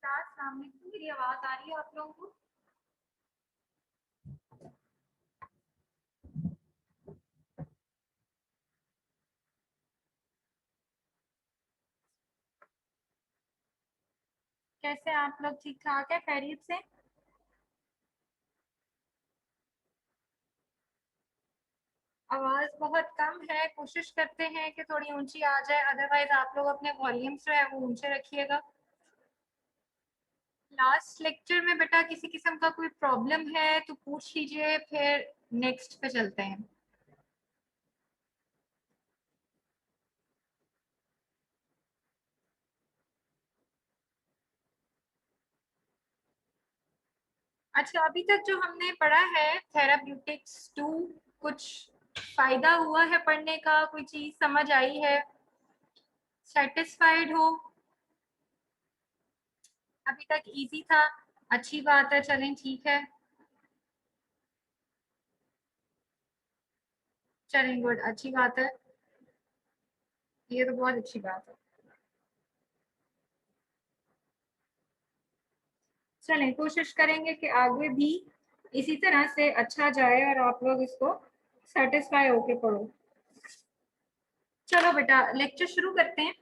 अस्सलाम वालेकुम, मेरी आवाज आ रही है आप लोगों को? कैसे आप लोग? ठीक ठाक है, खैरियत से? आवाज बहुत कम है, कोशिश करते हैं कि थोड़ी ऊंची आ जाए, अदरवाइज आप लोग अपने वॉल्यूम्स जो है वो ऊंचे रखिएगा। लास्ट लेक्चर में बेटा किसी किस्म का कोई प्रॉब्लम है तो पूछ लीजिए, फिर नेक्स्ट पे चलते हैं। अच्छा, अभी तक जो हमने पढ़ा है थेराप्यूटिक्स 2, कुछ फायदा हुआ है पढ़ने का? कोई चीज समझ आई है? सेटिस्फाइड हो? अभी तक इजी था? अच्छी बात है, चलें ठीक है। चलें, गुड, अच्छी बात है। ये तो बहुत अच्छी बात है। चलें, कोशिश करेंगे कि आगे भी इसी तरह से अच्छा जाए और आप लोग इसको सेटिस्फाई होके पढ़ो। चलो बेटा, लेक्चर शुरू करते हैं।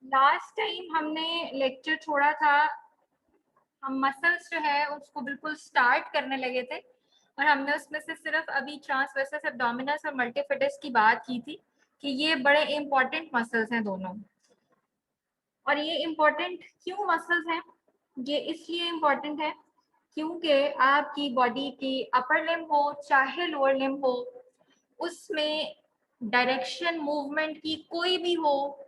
लास्ट टाइम हमने लेक्चर छोड़ा था, हम मसल्स जो है उसको बिल्कुल स्टार्ट करने लगे थे और हमने उसमें से सिर्फ अभी ट्रांसवर्सस एब्डोमिनस और मल्टीफिडस की बात की थी कि ये बड़े इंपॉर्टेंट मसल्स हैं दोनों। और ये इम्पोर्टेंट क्यों मसल्स हैं? ये इसलिए इम्पोर्टेंट है क्योंकि आपकी बॉडी की अपर लिम्ब हो चाहे लोअर लिम्ब हो, उसमें डायरेक्शन मूवमेंट की कोई भी हो,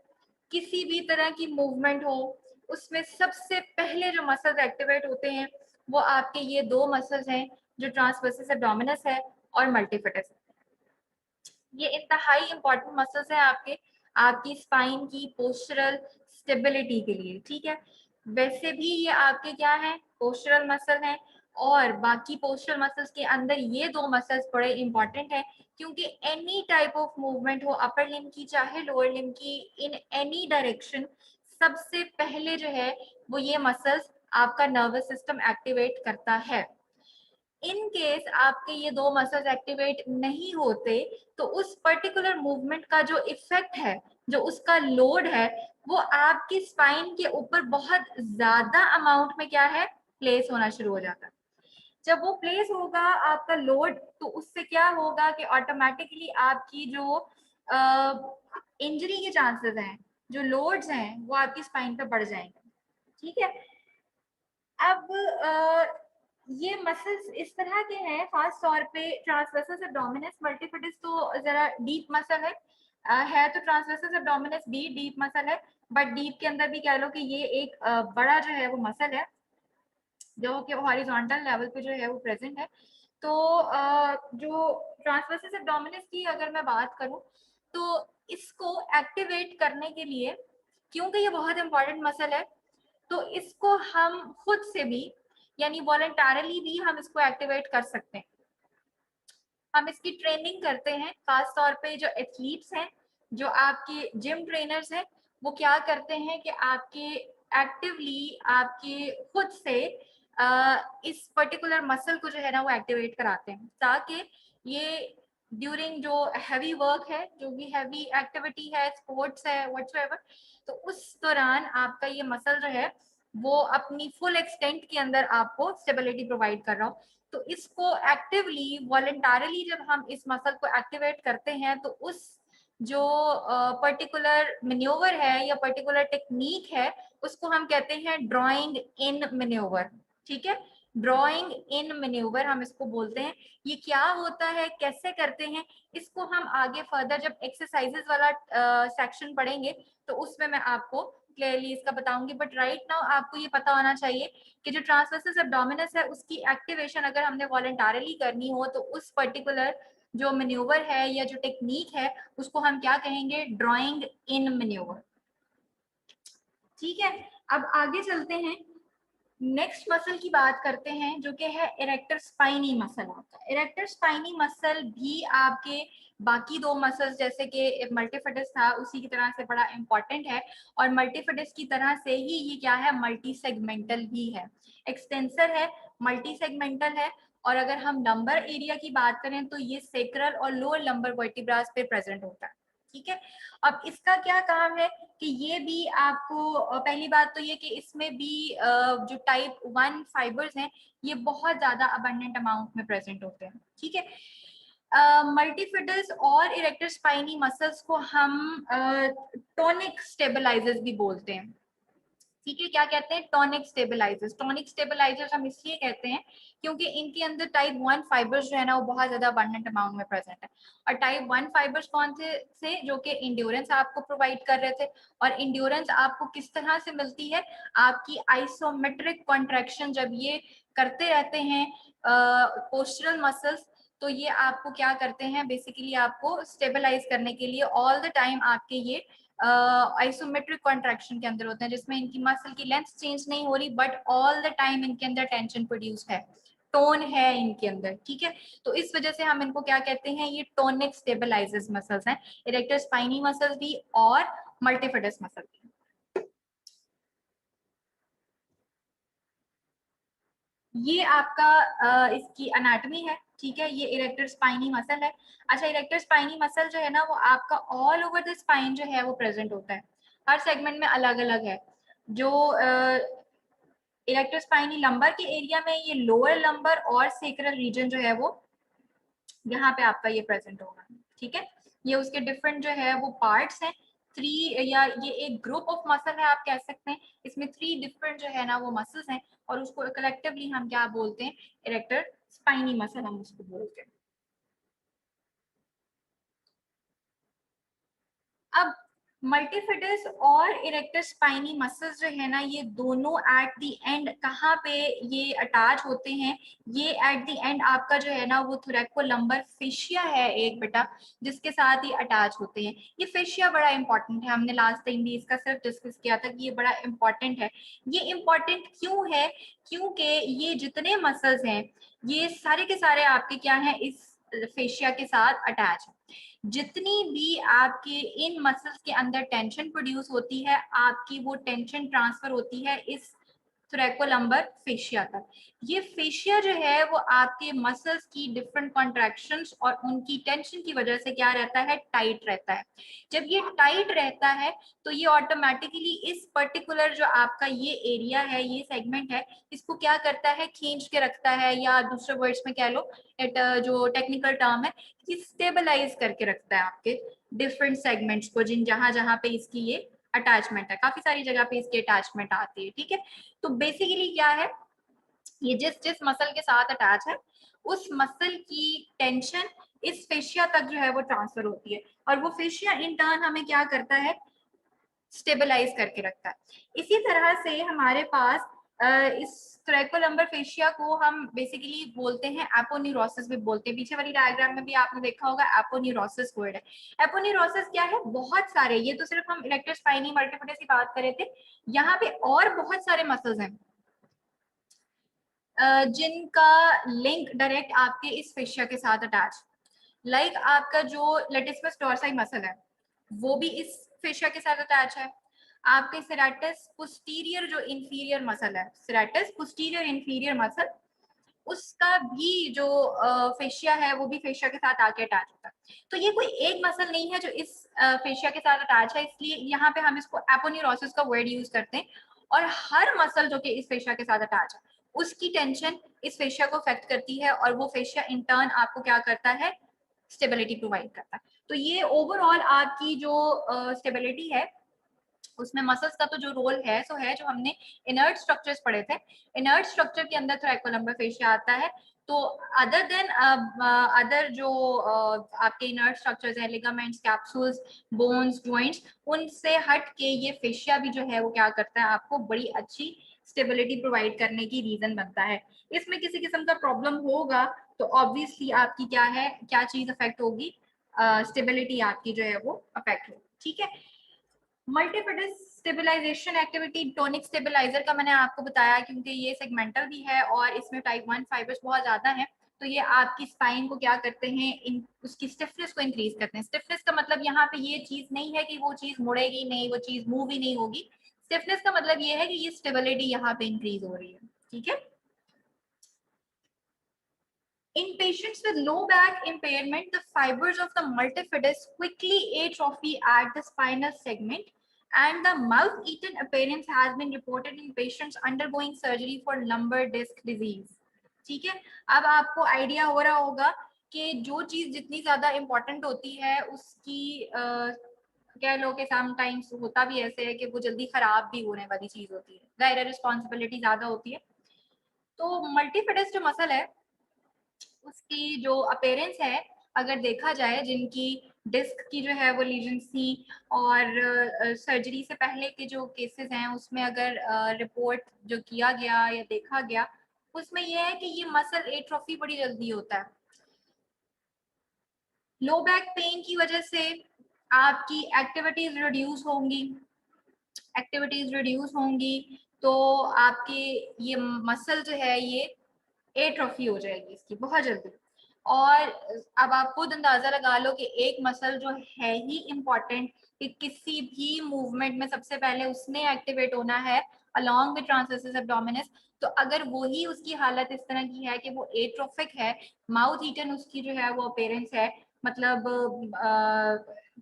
किसी भी तरह की मूवमेंट हो, उसमें सबसे पहले जो मसल्स एक्टिवेट होते हैं वो आपके ये दो मसल्स हैं, जो ट्रांसवर्सस एब्डोमिनस है और मल्टीफिडस है। ये इंतहाई इंपॉर्टेंट मसल्स हैं आपके, आपकी स्पाइन की पोस्चरल स्टेबिलिटी के लिए, ठीक है। वैसे भी ये आपके क्या है, पोस्चरल मसल हैं। और बाकी पोस्चरल मसल्स के अंदर ये दो मसल्स बड़े इंपॉर्टेंट हैं, क्योंकि एनी टाइप ऑफ मूवमेंट हो अपर लिम्ब की चाहे लोअर लिम्ब की, इन एनी डायरेक्शन, सबसे पहले जो है वो ये मसल्स आपका नर्वस सिस्टम एक्टिवेट करता है। इन केस आपके ये दो मसल्स एक्टिवेट नहीं होते तो उस पर्टिकुलर मूवमेंट का जो इफेक्ट है, जो उसका लोड है, वो आपकी स्पाइन के ऊपर बहुत ज्यादा अमाउंट में क्या है, प्लेस होना शुरू हो जाता है। जब वो प्लेस होगा आपका लोड, तो उससे क्या होगा कि ऑटोमेटिकली आपकी जो इंजरी के चांसेस हैं, जो लोड्स हैं, वो आपकी स्पाइन पे बढ़ जाएंगे, ठीक है। अब ये मसल्स इस तरह के हैं, खास तौर पे ट्रांसवर्सस एब्डोमिनस मल्टीफिडस तो जरा डीप मसल है। है तो ट्रांसवर्सस एब्डोमिनस भी डीप मसल है, बट डीप के अंदर भी कह लो कि ये एक बड़ा जो है वो मसल है, जो कि हॉरिजॉन्टल लेवल पे जो है वो प्रेजेंट है। तो जो ट्रांसवर्सस एब्डोमिनस की अगर मैं बात करूं, तो इसको एक्टिवेट करने के लिए, क्योंकि ये बहुत इंपॉर्टेंट मसल है, तो इसको हम खुद से भी, यानी वॉलंटरली भी हम इसको एक्टिवेट कर सकते हैं। हम इसकी ट्रेनिंग करते हैं, खास तौर पे जो एथलीट्स हैं, जो आपके जिम ट्रेनर्स हैं, वो क्या करते हैं कि आपके एक्टिवली आपके खुद से इस पर्टिकुलर मसल को जो है ना वो एक्टिवेट कराते हैं, ताकि ये ड्यूरिंग जो हैवी वर्क है, जो भी हैवी एक्टिविटी है, स्पोर्ट्स है, व्हाटसोएवर, तो उस दौरान आपका ये मसल जो है वो अपनी फुल एक्सटेंट के अंदर आपको स्टेबिलिटी प्रोवाइड कर रहा हो। तो इसको एक्टिवली वॉलेंटारली जब हम इस मसल को एक्टिवेट करते हैं, तो उस जो पर्टिकुलर मेन्योवर है या पर्टिकुलर टेक्निक है, उसको हम कहते हैं ड्रॉइंग इन मेन्योवर, ठीक है। ड्रॉइंग इन मेन्योवर हम इसको बोलते हैं। ये क्या होता है, कैसे करते हैं, इसको हम आगे फर्दर जब एक्सरसाइजेस वाला सेक्शन पढ़ेंगे तो उसमें मैं आपको क्लियरली इसका बताऊंगी। बट राइट नाउ आपको ये पता होना चाहिए कि जो ट्रांसवर्सस एब्डोमिनस है उसकी एक्टिवेशन अगर हमने वॉलंटरली करनी हो, तो उस पर्टिकुलर जो मेन्यूवर है या जो टेक्निक है उसको हम क्या कहेंगे, ड्राइंग इन मेन्यूवर, ठीक है। अब आगे चलते हैं। नेक्स्ट मसल की बात करते हैं जो कि है इरेक्टर स्पाइनी मसल। आपका इरेक्टर स्पाइनी मसल भी आपके बाकी दो मसल्स जैसे कि मल्टीफिडस था उसी की तरह से बड़ा इंपॉर्टेंट है, और मल्टीफिडस की तरह से ही ये क्या है, मल्टी सेगमेंटल भी है, एक्सटेंसर है, मल्टी सेगमेंटल है। और अगर हम लंबर एरिया की बात करें तो ये सेक्रल और लोअर लंबर वर्टिब्रास पे प्रेजेंट होता है। ठीक है, अब इसका क्या काम है कि ये भी आपको पहली बात तो ये कि इसमें भी जो टाइप 1 फाइबर्स हैं ये बहुत ज्यादा अबंडेंट अमाउंट में प्रेजेंट होते हैं। ठीक है, मल्टीफिडस और इरेक्टर स्पाइनी मसल्स को हम टोनिक स्टेबलाइजर्स भी बोलते हैं। ठीक है, क्या कहते हैं, टॉनिक स्टेबलाइजर्स। टॉनिक स्टेबलाइजर्स हम इसलिए कहते हैं क्योंकि इनके अंदर टाइप 1 फाइबर्स जो है ना वो बहुत ज्यादा अबंडेंट अमाउंट में प्रेजेंट है। और टाइप 1 फाइबर्स कौन से जो कि इंड्योरेंस आपको प्रोवाइड कर रहे थे। और इंड्योरेंस आपको किस तरह से मिलती है, आपकी आइसोमेट्रिक कॉन्ट्रैक्शन जब ये करते रहते हैं पोस्चरल मसल्स, तो ये आपको क्या करते हैं, बेसिकली आपको स्टेबलाइज करने के लिए ऑल द टाइम आपके ये आइसोमेट्रिक कॉन्ट्रैक्शन के अंदर होते हैं, जिसमें इनकी मसल की लेंथ चेंज नहीं हो रही बट ऑल द टाइम इनके अंदर टेंशन प्रोड्यूस है, टोन है इनके अंदर। ठीक है, तो इस वजह से हम इनको क्या कहते हैं, ये टोनिक स्टेबलाइजर्स मसल्स हैं, इरेक्टर स्पाइनी मसल्स भी और मल्टीफिडस मसल भी। ये आपका इसकी अनाटमी है। ठीक है, ये इरेक्टर स्पाइनी मसल है। अच्छा, इरेक्टर स्पाइनी मसल जो है ना वो आपका ऑल ओवर द स्पाइन जो है वो प्रेजेंट होता है, हर सेगमेंट में अलग अलग है। जो इरेक्टर स्पाइनी लंबर के एरिया में ये लोअर लंबर और सेक्रल रीजन जो है वो यहाँ पे आपका ये प्रेजेंट होगा। ठीक है, ये उसके डिफरेंट जो है वो पार्ट्स हैं, थ्री, या ये एक ग्रुप ऑफ मसल है आप कह सकते हैं। इसमें थ्री डिफरेंट जो है ना वो मसल्स हैं और उसको कलेक्टिवली हम क्या बोलते हैं, इरेक्टर स्पाइनी मसल हम उसको बोलते हैं। अब मल्टीफिडस और इरेक्टर स्पाइनी मसल्स जो है ना ये दोनों एट द एंड कहाँ पे ये अटैच होते हैं, ये एट द एंड आपका जो है ना वो थोरैकोलम्बर फेशिया है एक बेटा, जिसके साथ ये अटैच होते हैं। ये फेशिया बड़ा इंपॉर्टेंट है, हमने लास्ट टाइम भी इसका सिर्फ डिस्कस किया था कि ये बड़ा इंपॉर्टेंट है। ये इंपॉर्टेंट क्यों है, क्योंकि ये जितने मसल्स हैं ये सारे के सारे आपके क्या हैं, इस फेशिया के साथ अटैच है। जितनी भी आपके इन मसल्स के अंदर टेंशन प्रोड्यूस होती है आपकी वो टेंशन ट्रांसफर होती है इस थोरैकोलम्बर फेशिया तक। ये फेशिया जो है वो आपके मसल्स की डिफरेंट कॉन्ट्रैक्शंस और उनकी टेंशन की वजह से क्या रहता है, टाइट रहता है। जब ये टाइट रहता है तो ये ऑटोमेटिकली इस पर्टिकुलर जो आपका ये एरिया है, ये सेगमेंट है, इसको क्या करता है, खींच के रखता है, या दूसरे वर्ड्स में कह लो जो टेक्निकल टर्म है कि स्टेबलाइज करके रखता है आपके डिफरेंट सेगमेंट्स को, जिन जहां जहां पे इसकी ये अटैचमेंट है, काफी सारी जगह पे इसकी अटैचमेंट आती है। ठीक है, तो बेसिकली क्या है, ये जिस जिस मसल के साथ अटैच है उस मसल की टेंशन इस फेशिया तक जो है वो ट्रांसफर होती है, और वो फेशिया इन टर्न हमें क्या करता है, स्टेबलाइज करके रखता है। इसी तरह से हमारे पास इस थ्रैकोलम्बर फेशिया को हम बेसिकली बोलते हैं एपोन्यूरोसिस भी बोलते हैं। पीछे वाली डायग्राम में भी आपने देखा होगा एपोन्यूरोसिस वर्ड है। एपोन्यूरोसिस क्या है, बहुत सारे, ये तो सिर्फ हम इरेक्टर स्पाइनी मल्टीफिडस की बात कर रहे थे, यहाँ पे और बहुत सारे मसल्स हैं जिनका लिंक डायरेक्ट आपके इस फेशिया के साथ अटैच, लाइक आपका जो लेटिसिमस डोर्साई मसल है वो भी इस फेशिया के साथ अटैच है। आपके सेरेटस पोस्टीरियर जो इंफीरियर मसल है, सेरेटस पोस्टीरियर इंफीरियर मसल, उसका भी जो फेशिया है वो भी फेशिया के साथ आके अटैच होता है। तो ये कोई एक मसल नहीं है जो इस फेशिया के साथ अटैच है, इसलिए यहाँ पे हम इसको एपोन्यूरोसिस का वर्ड यूज करते हैं। और हर मसल जो कि इस फेशिया के साथ अटैच है उसकी टेंशन इस फेशिया को अफेक्ट करती है, और वो फेशिया इन टर्न आपको क्या करता है, स्टेबिलिटी प्रोवाइड करता है। तो ये ओवरऑल आपकी जो स्टेबिलिटी है उसमें मसल्स का तो जो रोल है सो है, जो हमने इनर्ट स्ट्रक्चर्स पढ़े थे, इनर्ट स्ट्रक्चर के अंदर थ्रैकोलम्बर फेशिया आता है। तो अदर देन अदर जो आपके इनर्ट स्ट्रक्चर्स हैं, लिगामेंट्स, कैप्सूल्स, बोन्स, जॉइंट्स, उनसे हट के ये फेशिया भी जो है वो क्या करता है, आपको बड़ी अच्छी स्टेबिलिटी प्रोवाइड करने की रीजन बनता है। इसमें किसी किस्म का प्रॉब्लम होगा तो ऑब्वियसली आपकी क्या है, क्या चीज अफेक्ट होगी, स्टेबिलिटी आपकी जो है वो अफेक्ट होगी। ठीक है, multifidus stabilisation activity, tonic stabiliser का मैंने आपको बताया क्योंकि ये सेगमेंटल भी है और इसमें टाइप 1 फाइबर्स बहुत ज्यादा हैं, तो ये आपकी स्पाइन को क्या करते हैं, उसकी स्टिफनेस को इंक्रीज करते हैं। स्टिफनेस का मतलब यहाँ पे ये चीज नहीं है कि वो चीज मुड़ेगी नहीं, वो चीज मूव ही नहीं होगी। स्टिफनेस का मतलब ये है कि ये स्टेबिलिटी यहाँ पे इंक्रीज हो रही है, ठीक है। In patients with low back impairment, the fibers of the multifidus quickly atrophy at the spinal segment, and the mouth-eaten appearance has been reported in patients undergoing surgery for lumbar disc disease. ठीक है, अब आपको idea हो रहा होगा कि जो चीज जितनी ज्यादा इम्पोर्टेंट होती है उसकी कह लो कि समटाइम्स होता भी ऐसे है कि वो जल्दी खराब भी होने वाली चीज होती है, जाहिर रिस्पॉन्सिबिलिटी ज्यादा होती है। तो मल्टीफिडस जो मसल है उसकी जो अपेरेंस है, अगर देखा जाए जिनकी डिस्क की जो है वो लीजन थी और सर्जरी से पहले के जो केसेस हैं उसमें अगर रिपोर्ट जो किया गया या देखा गया उसमें यह है कि ये मसल एट्रोफी बड़ी जल्दी होता है। लो बैक पेन की वजह से आपकी एक्टिविटीज रिड्यूस होंगी, तो आपके ये मसल जो है ये एट्रोफी हो जाएगी इसकी बहुत जल्दी। और अब आप खुद अंदाजा लगा लो कि एक मसल जो है ही इम्पोर्टेंट कि किसी भी मूवमेंट में सबसे पहले उसने एक्टिवेट होना है अलोंग विद ट्रांसवर्सस एब्डोमिनस, तो अगर वही उसकी हालत इस तरह की है कि वो एट्रोफिक है, माउथ ईटन उसकी जो है वो अपेरेंस है, मतलब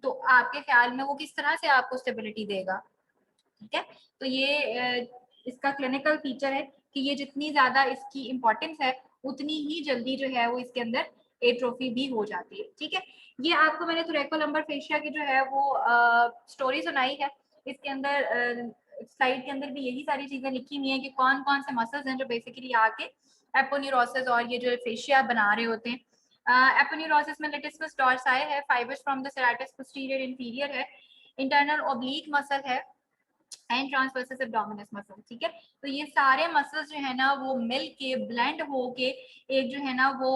तो आपके ख्याल में वो किस तरह से आपको स्टेबिलिटी देगा, ठीक है। तो ये इसका क्लिनिकल फीचर है कि ये जितनी ज्यादा इसकी इम्पोर्टेंस है उतनी ही जल्दी जो है वो इसके अंदर एट्रोफी भी हो जाती है, ठीक है। ये आपको मैंने थोरैकोलम्बर फेशिया की जो है वो स्टोरी सुनाई है, इसके अंदर स्लाइड के अंदर भी यही सारी चीजें लिखी हुई हैं कि कौन कौन से मसल्स हैं जो बेसिकली आके एपोन्यूरोसिस और ये जो फेशिया बना रहे होते हैं। एपोन्यूरोसिस में लेटिस्मस डोर्साई है, fibres from the serratus posterior inferior है, इंटरनल ओब्लीक मसल है एंड ट्रांसवर्सस एब्डोमिनस मसल, ठीक है। तो ये सारे मसल्स जो है ना वो मिल के ब्लेंड होके एक जो है ना वो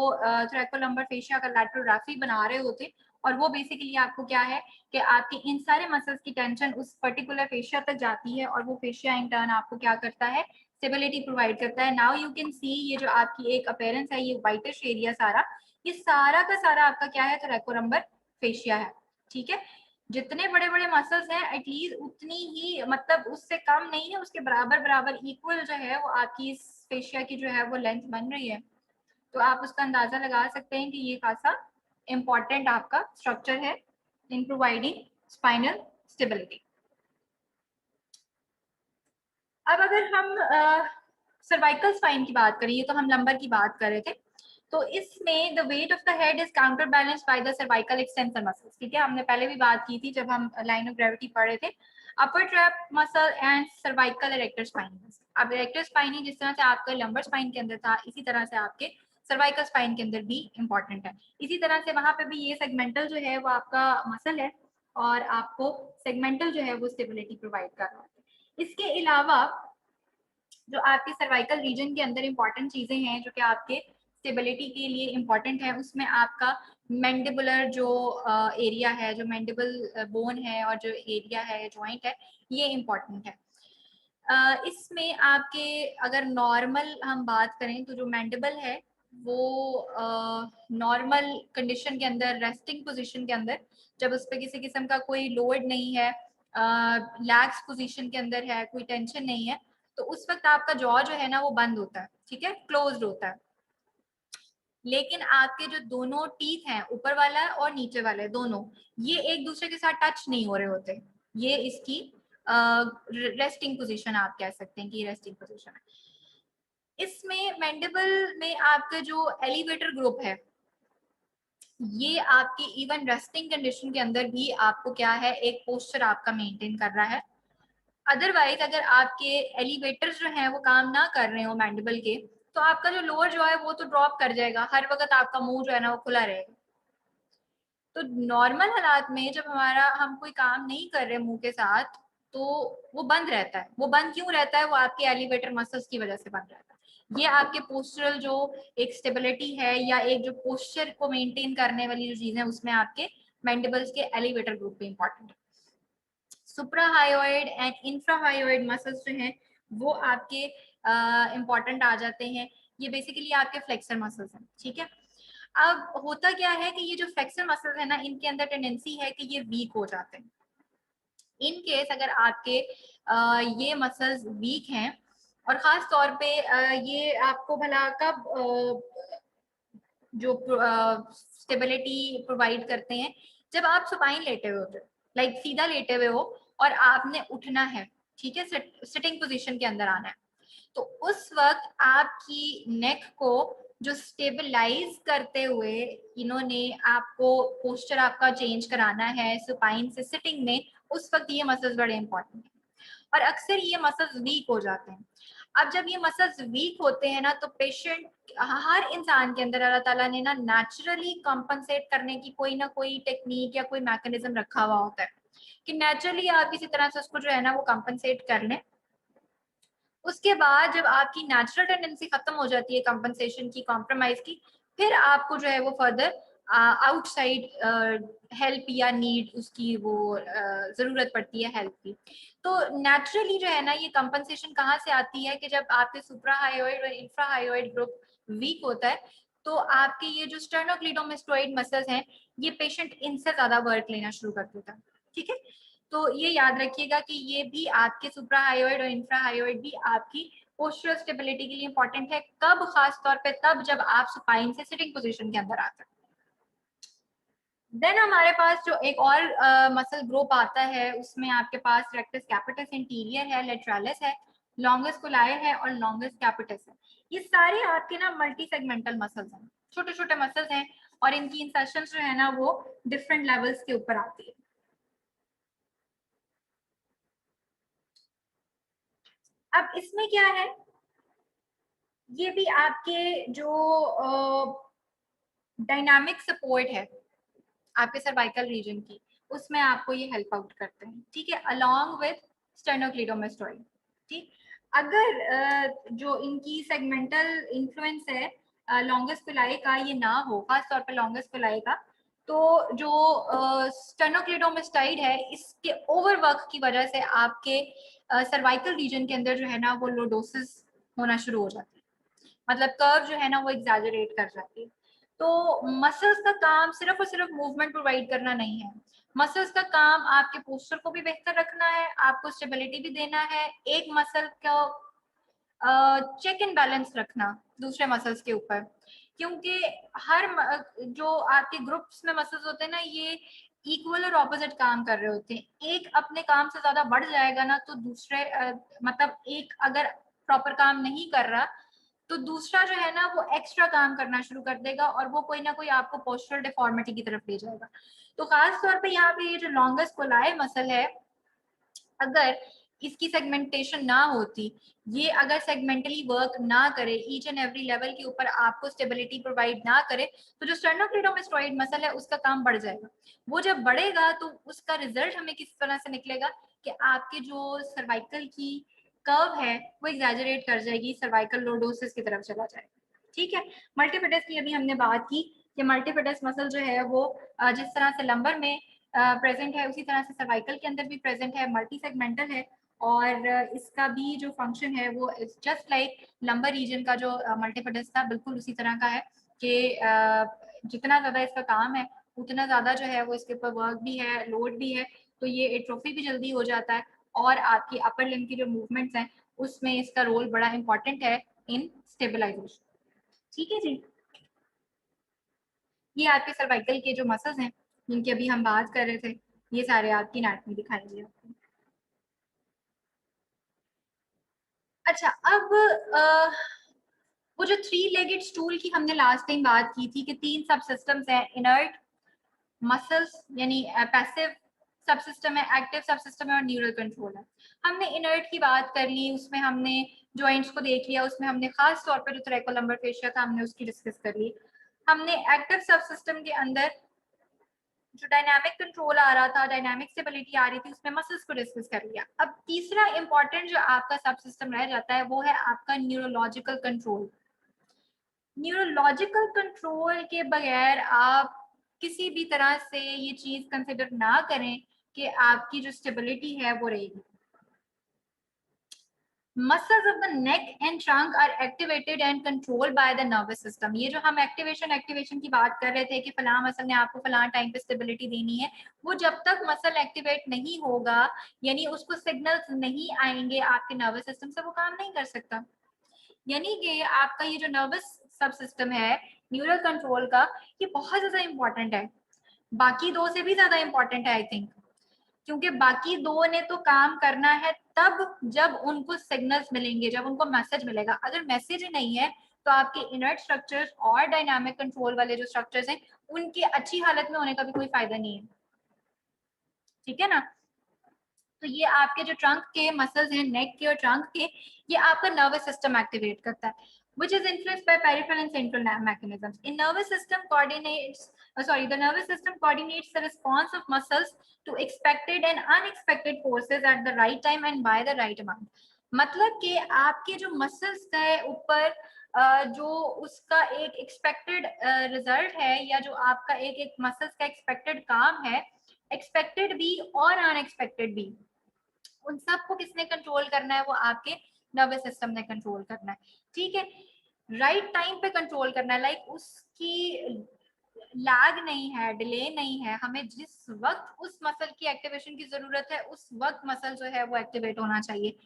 थोरैकोलम्बर फेशिया का लैटरोग्राफी बना रहे होते, और वो बेसिकली आपको क्या है कि आपके इन सारे मसल्स की टेंशन उस पर्टिकुलर फेशिया तक जाती है और वो फेशिया इन टर्न आपको क्या करता है, स्टेबिलिटी प्रोवाइड करता है। नाउ यू कैन सी ये जो आपकी एक अपीयरेंस है, ये व्हाइटिश एरिया सारा, ये सारा का सारा आपका क्या है, थोरैकोलम्बर फेशिया है, ठीक है। जितने बड़े बड़े मसल्स हैं एटलीस्ट उतनी ही, मतलब उससे कम नहीं है, उसके बराबर बराबर इक्वल जो है वो आपकी इस फेशिया की जो है वो लेंथ बन रही है। तो आप उसका अंदाजा लगा सकते हैं कि ये खासा इंपॉर्टेंट आपका स्ट्रक्चर है इन प्रोवाइडिंग स्पाइनल स्टेबिलिटी। अब अगर हम सर्वाइकल स्पाइन की बात करें, ये तो हम लंबर की बात कर रहे थे, तो इसमें the weight of the head is counter balance by the cervical extensor muscles, ठीक है। हमने पहले भी बात की थी जब हम लाइन ऑफ ग्रेविटी पढ़ रहे थे, upper trap muscle and cervical erector spine. अब इरेक्टर स्पाइन ही जिस तरह से आपका लंबर स्पाइन के अंदर था, इसी तरह से आपके सर्वाइकल स्पाइन के अंदर भी इंपॉर्टेंट है। इसी तरह से वहां पे भी ये सेगमेंटल जो है वो आपका मसल है और आपको सेगमेंटल जो है वो स्टेबिलिटी प्रोवाइड कर रहा है। इसके अलावा जो आपके सर्वाइकल रीजन के अंदर इंपॉर्टेंट चीजें हैं जो कि आपके स्टेबिलिटी के लिए इंपॉर्टेंट है, उसमें आपका मैंडिबुलर जो एरिया है, जो मैंडिबल बोन है और जो एरिया है जॉइंट है, ये इंपॉर्टेंट है। इसमें आपके अगर नॉर्मल हम बात करें तो जो मैंडिबल है वो नॉर्मल कंडीशन के अंदर, रेस्टिंग पोजीशन के अंदर, जब उस पर किसी किस्म का कोई लोड नहीं है, लैक्स पोजीशन के अंदर है, कोई टेंशन नहीं है, तो उस वक्त आपका जॉ जो है ना वो बंद होता है, ठीक है, क्लोज्ड होता है। लेकिन आपके जो दोनों टीथ हैं, ऊपर वाला और नीचे वाले दोनों, ये एक दूसरे के साथ टच नहीं हो रहे होते, ये इसकी रेस्टिंग पोजीशन आप कह सकते हैं कि रेस्टिंग पोजीशन है। इसमें मैंडिबल में आपका जो एलिवेटर ग्रुप है, ये आपकी इवन रेस्टिंग कंडीशन के अंदर भी आपको क्या है, एक पोस्चर आपका मेंटेन कर रहा है। अदरवाइज अगर आपके एलिवेटर्स जो हैं वो काम ना कर रहे हो मैंडिबल के, तो आपका जो लोअर जो है वो तो ड्रॉप कर जाएगा, हर वक्त आपका मुंह जो है ना वो खुला रहेगा। तो नॉर्मल हालात में जब हम कोई काम नहीं कर रहे मुंह के साथ, तो वो बंद रहता है। वो बंद क्यों रहता है? वो आपके एलिवेटर मसल्स की वजह से बंद रहता है। ये आपके पोस्चरल जो एक स्टेबिलिटी है या एक जो पोस्चर को मेंटेन करने वाली जो चीजें, उसमें आपके मैंडिबल्स के एलिवेटर ग्रुप पे इंपॉर्टेंट है। सुप्राहायोइड एंड इंफ्राहायोइड मसल्स जो हैं वो आपके इम्पॉर्टेंट आ जाते हैं। ये बेसिकली आपके फ्लेक्सर मसल्स हैं, ठीक है। अब होता क्या है कि ये जो फ्लेक्सर मसल्स है ना, इनके अंदर टेंडेंसी है कि ये वीक हो जाते हैं। इन केस अगर आपके ये मसल्स वीक हैं, और खास तौर पे ये आपको भला कब जो स्टेबिलिटी प्रोवाइड करते हैं, जब आप सुपाइन लेटे हुए होते, लाइक सीधा लेटे हुए हो और आपने उठना है, ठीक है, सिटिंग पोजीशन के अंदर आना है, तो उस वक्त आपकी नेक को जो स्टेबलाइज करते हुए इन्होंने आपको पोस्चर आपका चेंज कराना है सुपाइन से सिटिंग में, उस वक्त ये मसल्स बड़े इंपॉर्टेंट हैं। और अक्सर ये मसल्स वीक हो जाते हैं। अब जब ये मसल्स वीक होते हैं ना, तो पेशेंट, हर इंसान के अंदर अल्लाह ताला ने ना नेचुरली कंपनसेट करने की कोई ना कोई टेक्निक या कोई मैकेनिज्म रखा हुआ होता है कि नेचुरली आप किसी तरह से उसको जो है ना वो कंपनसेट कर लें। उसके बाद जब आपकी नेचुरल टेंडेंसी खत्म हो जाती है कंपनसेशन की, कॉम्प्रोमाइज की, फिर आपको जो है वो फर्दर आउटसाइड हेल्प या नीड उसकी वो जरूरत पड़ती है हेल्प की। तो नेचुरली जो है ना ये कंपनसेशन कहाँ से आती है कि जब आपके सुप्राहायोइड और इंफ्राहायोइड ग्रुप वीक होता है, तो आपके ये जो स्टर्नोक्लीडोमास्टोइड मसल्स हैं, ये पेशेंट इनसे ज्यादा वर्क लेना शुरू कर देता है, ठीक है। तो ये याद रखिएगा कि ये भी आपके सुप्राहायोइड और इंफ्राहायोइड भी आपकी पोस्चरल स्टेबिलिटी के लिए इंपॉर्टेंट है। कब? खास तौर पे तब जब आप सुपाइन से सिटिंग पोजीशन के अंदर आते हैं। देन हमारे पास जो एक और मसल ग्रुप आता है, उसमें आपके पास रेक्टस कैपिटस इंटीरियर है, लेटरालिस है, लॉन्गस कोलाई है और लॉन्गस कैपिटस है। ये सारे आपके ना मल्टी सेगमेंटल मसल्स हैं, छोटे छोटे मसल्स हैं, और इनकी इंसर्शंस जो है ना वो डिफरेंट लेवल्स के ऊपर आती है। अब इसमें क्या है, ये भी आपके जो डायनामिक सपोर्ट है आपके सर्वाइकल रीजन की, उसमें आपको ये हेल्प आउट करते हैं, ठीक है, अलोंग विद स्टेनोक्लीडोमास्टोइड। ठीक, अगर जो इनकी सेगमेंटल इन्फ्लुएंस है लॉन्गस पिलाई का ये ना हो, खास तौर पे लॉन्गस पिलाई का, तो जो स्टेनोक्लीडोमास्टाइड है इसके ओवरवर्क की वजह से आपके सर्वाइकल रीजन के अंदर जो है ना वो लोडोसिस होना शुरू हो जाती है, मतलब कर्व जो है ना वो एग्जैजरेट कर जाती है। तो मसल्स का काम सिर्फ और सिर्फ मूवमेंट प्रोवाइड करना नहीं है, मसल्स का काम आपके पोस्चर को भी बेहतर रखना है, आपको स्टेबिलिटी भी देना है, एक मसल का चेक एंड बैलेंस रखना दूसरे मसल्स के ऊपर, क्योंकि हर जो आपके ग्रुप्स में मसल्स होते हैं ना, ये इक्वल और ऑपोजिट काम कर रहे होते हैं। एक अपने काम से ज्यादा बढ़ जाएगा ना, तो दूसरे मतलब एक अगर प्रॉपर काम नहीं कर रहा, तो दूसरा जो है ना वो एक्स्ट्रा काम करना शुरू कर देगा, और वो कोई ना कोई आपको पोस्चरल डिफॉर्मिटी की तरफ ले जाएगा। तो खास तौर पे यहाँ पे ये जो लॉन्गेस्ट कोलाई मसल है, अगर इसकी सेगमेंटेशन ना होती, ये अगर सेगमेंटली वर्क ना करे, ईच एंड एवरी लेवल के ऊपर आपको स्टेबिलिटी प्रोवाइड ना करे, तो जो स्टर्नोक्लीडोमास्टोइड मसल है उसका काम बढ़ जाएगा। वो जब बढ़ेगा तो उसका रिजल्ट हमें किस तरह से निकलेगा कि आपके जो सर्वाइकल की कर्व है वो एग्जैजरेट कर जाएगी, सर्वाइकल लोडोसिस की तरफ चला जाएगा, ठीक है। मल्टीफिटस की अभी हमने बात की कि मल्टीफिटस मसल जो है वो जिस तरह से लंबर में प्रेजेंट है, उसी तरह से सर्वाइकल के अंदर भी प्रेजेंट है, मल्टी सेगमेंटल है, और इसका भी जो फंक्शन है वो जस्ट लाइक लंबर रीजन का जो मल्टीफिटस था, बिल्कुल उसी तरह का है कि जितना ज्यादा इसका काम है उतना ज्यादा जो है वो इसके ऊपर वर्क भी है, लोड भी है, तो ये एट्रोफी भी जल्दी हो जाता है, और आपकी अपर लिम्ब की जो मूवमेंट्स हैं उसमें इसका रोल बड़ा इंपॉर्टेंट है इन स्टेबलाइजेशन, ठीक है जी। ये आपके सर्वाइकल के जो मसल्स हैं जिनकी अभी हम बात कर रहे थे, ये सारे आपकी एनाटॉमी दिखाएंगे आपको। अच्छा, अब वो जो थ्री लेगेड स्टूल की हमने लास्ट टाइम बात की थी कि तीन सब सिस्टम्स हैं, इनर्ट मसल्स यानी पैसिव सब सिस्टम है, एक्टिव सब सिस्टम है, और न्यूरल कंट्रोल है। हमने इनर्ट की बात कर ली, उसमें हमने जॉइंट्स को देख लिया, उसमें हमने खास तौर पर जो थ्रेकोलम्बर फेशिया था हमने उसकी डिस्कस कर ली। हमने एक्टिव सब सिस्टम के अंदर जो डायनामिक कंट्रोल आ रहा था, डायनामिक स्टेबिलिटी आ रही थी, उसमें मसल्स को डिस्कस कर लिया। अब तीसरा इंपॉर्टेंट जो आपका सब सिस्टम रह जाता है वो है आपका न्यूरोलॉजिकल कंट्रोल। न्यूरोलॉजिकल कंट्रोल के बगैर आप किसी भी तरह से ये चीज कंसिडर ना करें कि आपकी जो स्टेबिलिटी है वो रहेगी। Muscles of the neck and trunk are activated and controlled by the nervous system. ये जो हम एक्टिवेशन की बात कर रहे थे कि फलां मसल ने आपको फलां टाइम पे स्टेबिलिटी देनी है, वो जब तक मसल एक्टिवेट नहीं होगा, यानी उसको सिग्नल्स नहीं आएंगे आपके नर्वस सिस्टम से, वो काम नहीं कर सकता। यानी कि आपका ये जो नर्वस सब सिस्टम है न्यूरल कंट्रोल का, ये बहुत ज्यादा इंपॉर्टेंट है, बाकी दो से भी ज्यादा इंपॉर्टेंट है आई थिंक, क्योंकि बाकी दो ने तो काम करना है तब जब उनको सिग्नल्स मिलेंगे, जब उनको मैसेज मिलेगा। अगर मैसेज ही नहीं है तो आपके इनर्ट स्ट्रक्चर्स और डायनामिक कंट्रोल वाले जो स्ट्रक्चर्स हैं उनके अच्छी हालत में होने का भी कोई फायदा नहीं है, ठीक है ना। तो ये आपके जो ट्रंक के मसल्स हैं, नेक के और ट्रंक के, ये आपका नर्वस सिस्टम एक्टिवेट करता है, which is influenced by peripheral and central mechanisms. In nervous system coordinates, the nervous system coordinates the response of muscles to expected and unexpected forces at the right time and by the right amount. मतलब कि आपके जो muscles का ऊपर जो उसका एक expected result है, या जो आपका एक मसल्स का एक्सपेक्टेड काम है, एक्सपेक्टेड भी और अनएक्सपेक्टेड भी, उन सबको किसने कंट्रोल करना है, वो आपके नर्वस सिस्टम ने कंट्रोल करना है, ठीक है। राइट टाइम पे कंट्रोल करना है, लाइक उसकी लैग नहीं है, डिले नहीं है, हमें जिस वक्त उस मसल की एक्टिवेशन की जरूरत है उस वक्त मसल जो है वो एक्टिवेट होना चाहिए।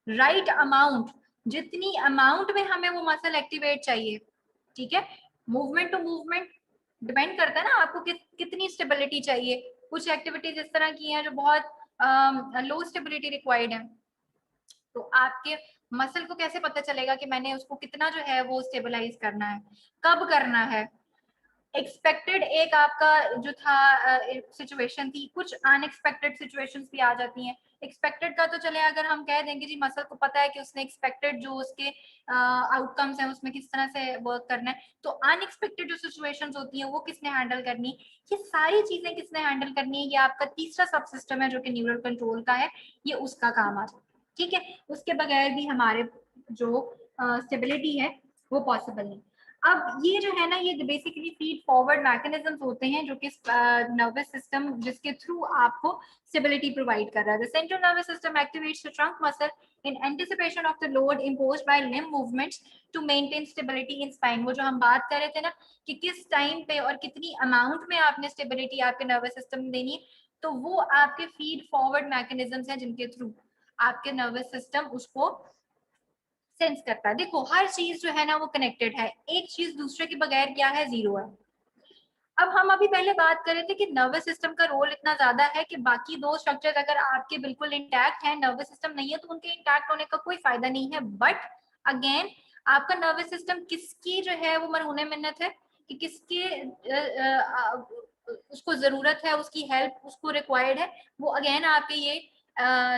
राइट अमाउंट, जितनी अमाउंट में हमें वो मसल एक्टिवेट चाहिए, ठीक है। मूवमेंट टू मूवमेंट डिपेंड करता है ना आपको कितनी स्टेबिलिटी चाहिए। कुछ एक्टिविटीज इस तरह की हैं जो बहुत लो स्टेबिलिटी रिक्वायर्ड है, तो आपके मसल को कैसे पता चलेगा कि मैंने उसको कितना जो है वो स्टेबलाइज करना है, कब करना है। एक्सपेक्टेड एक आपका जो था सिचुएशन थी, कुछ अनएक्सपेक्टेड सिचुएशंस भी आ जाती हैं। एक्सपेक्टेड का तो चले अगर हम कह देंगे जी मसल को पता है कि उसने एक्सपेक्टेड जो उसके आउटकम्स हैं उसमें किस तरह से वर्क करना है, तो अनएक्सपेक्टेड जो सिचुएशंस होती हैं वो किसने हैंडल करनी है, ये सारी चीजें किसने हैंडल करनी है, ये आपका तीसरा सब सिस्टम है जो कि न्यूरल कंट्रोल का है, ये उसका काम आ जाता है, ठीक है। उसके बगैर भी हमारे जो स्टेबिलिटी है वो पॉसिबल नहीं। अब ये जो है ना, ये बेसिकली फीड फॉरवर्ड मैकेनिज्म्स होते हैं जो कि नर्वस सिस्टम जिसके थ्रू आपको स्टेबिलिटी प्रोवाइड कर रहा है। The central nervous system activates the trunk muscle in anticipation of the load imposed by limb movements to maintain stability in spine. वो जो हम बात कर रहे थे ना कि किस टाइम पे और कितनी अमाउंट में आपने स्टेबिलिटी आपके नर्वस सिस्टम में देनी है, तो वो आपके फीड फॉरवर्ड मैकेनिज्म्स हैं जिनके थ्रू आपके नर्वस सिस्टम उसको सेंस करता है। देखो हर चीज जो है ना वो कनेक्टेड है, एक चीज दूसरे के बगैर क्या है, जीरो है। अब हम अभी पहले बात कर रहे थे कि नर्वस सिस्टम का रोल इतना ज्यादा है कि बाकी दो स्ट्रक्चर अगर आपके बिल्कुल इंटैक्ट है, नर्वस सिस्टम नहीं है, तो उनके इंटैक्ट होने का कोई फायदा नहीं है। बट अगेन आपका नर्वस सिस्टम किसकी जो है वो मरहूने मिन्नत है कि किसके उसको जरूरत है, उसकी हेल्प उसको रिक्वायर्ड है, वो अगेन आपके ये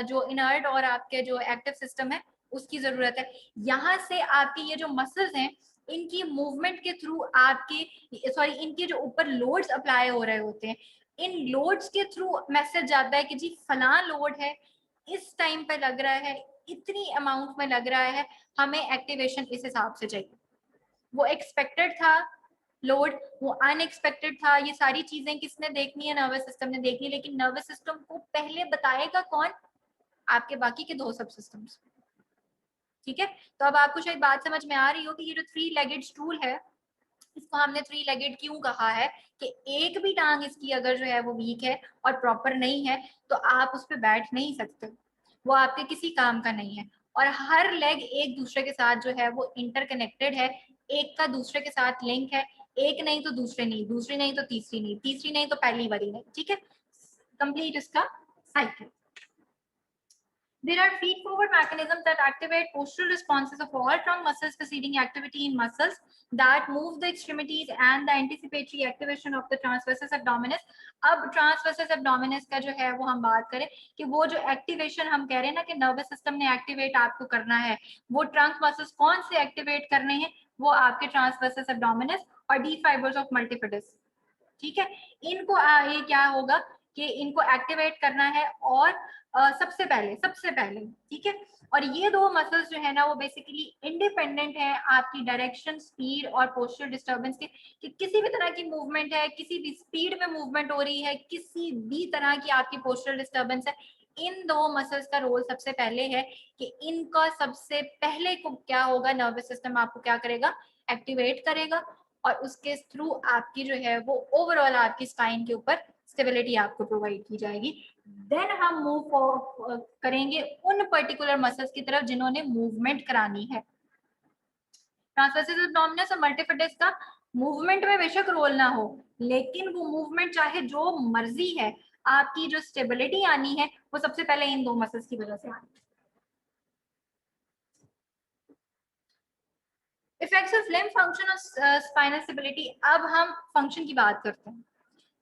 जो इनर्ट और आपके जो एक्टिव सिस्टम है उसकी जरूरत है। यहाँ से आपके ये जो मसल्स हैं इनकी मूवमेंट के थ्रू आपके इनके जो ऊपर लोड्स अप्लाई हो रहे होते हैं, इन लोड्स के थ्रू मैसेज जाता है कि जी फलां लोड है, इस टाइम पे लग रहा है, इतनी अमाउंट में लग रहा है, हमें एक्टिवेशन इस हिसाब से चाहिए। वो एक्सपेक्टेड था लोड, वो अनएक्सपेक्टेड था, ये सारी चीजें किसने देखनी है, नर्वस सिस्टम ने देखनी है। लेकिन नर्वस सिस्टम को पहले बताएगा कौन, आपके बाकी के दो सब सिस्टम्स, ठीक है। तो अब आपको शायद बात समझ में आ रही हो कि ये जो थ्री लेगेड स्टूल है, इसको हमने थ्री लेगेड क्यों कहा है, कि एक भी टांग इसकी अगर जो है वो वीक है और प्रॉपर नहीं है तो आप उस पर बैठ नहीं सकते, वो आपके किसी काम का नहीं है। और हर लेग एक दूसरे के साथ जो है वो इंटरकनेक्टेड है, एक का दूसरे के साथ लिंक है, एक नहीं तो दूसरे नहीं, दूसरी नहीं तो तीसरी नहीं, तीसरी नहीं तो पहली वाली नहीं, ठीक है। कंप्लीट इसका cycle. There are feed-forward mechanisms that activate postural responses of all trunk muscles preceding activity in muscles that move the extremities and the anticipatory activation of the transversus abdominis. अब transversus abdominis का जो है वो हम बात करें कि वो जो एक्टिवेशन हम कह रहे हैं ना कि नर्वस सिस्टम ने एक्टिवेट आपको करना है, वो ट्रंक मसल्स कौन से एक्टिवेट करने हैं, वो आपके ट्रांसवर्सस एब्डोमिनस और डी फाइबर्स ऑफ मल्टीफिडिस, ठीक है। इनको ये क्या होगा कि इनको एक्टिवेट करना है और सबसे पहले, ठीक है। और ये दो मसल्स जो है ना वो बेसिकली इंडिपेंडेंट है आपकी डायरेक्शन, स्पीड और पोस्चर डिस्टर्बेंस के, कि किसी भी तरह की मूवमेंट है, किसी भी स्पीड में मूवमेंट हो रही है, किसी भी तरह की आपकी पोस्चर डिस्टर्बेंस है, इन दो मसल्स का रोल सबसे पहले है कि इनका सबसे पहले को क्या होगा, नर्वस सिस्टम आपको क्या करेगा, एक्टिवेट करेगा, और उसके थ्रू आपकी जो है वो ओवरऑल आपकी स्पाइन के ऊपर स्टेबिलिटी आपको प्रोवाइड की जाएगी। देन हम मूव करेंगे उन पर्टिकुलर मसल्स की तरफ जिन्होंने मूवमेंट करानी है। ट्रांसवर्सस एब्डोमिनस और मल्टीफिडिस का मूवमेंट में बेशक रोल ना हो, लेकिन वो मूवमेंट चाहे जो मर्जी है, आपकी जो स्टेबिलिटी आनी है वो सबसे पहले इन दो मसल्स की वजह से आनी है। इफेक्ट्स ऑफ लिम्ब फंक्शन और स्पाइनल स्टेबिलिटी। अब हम फंक्शन की बात करते हैं।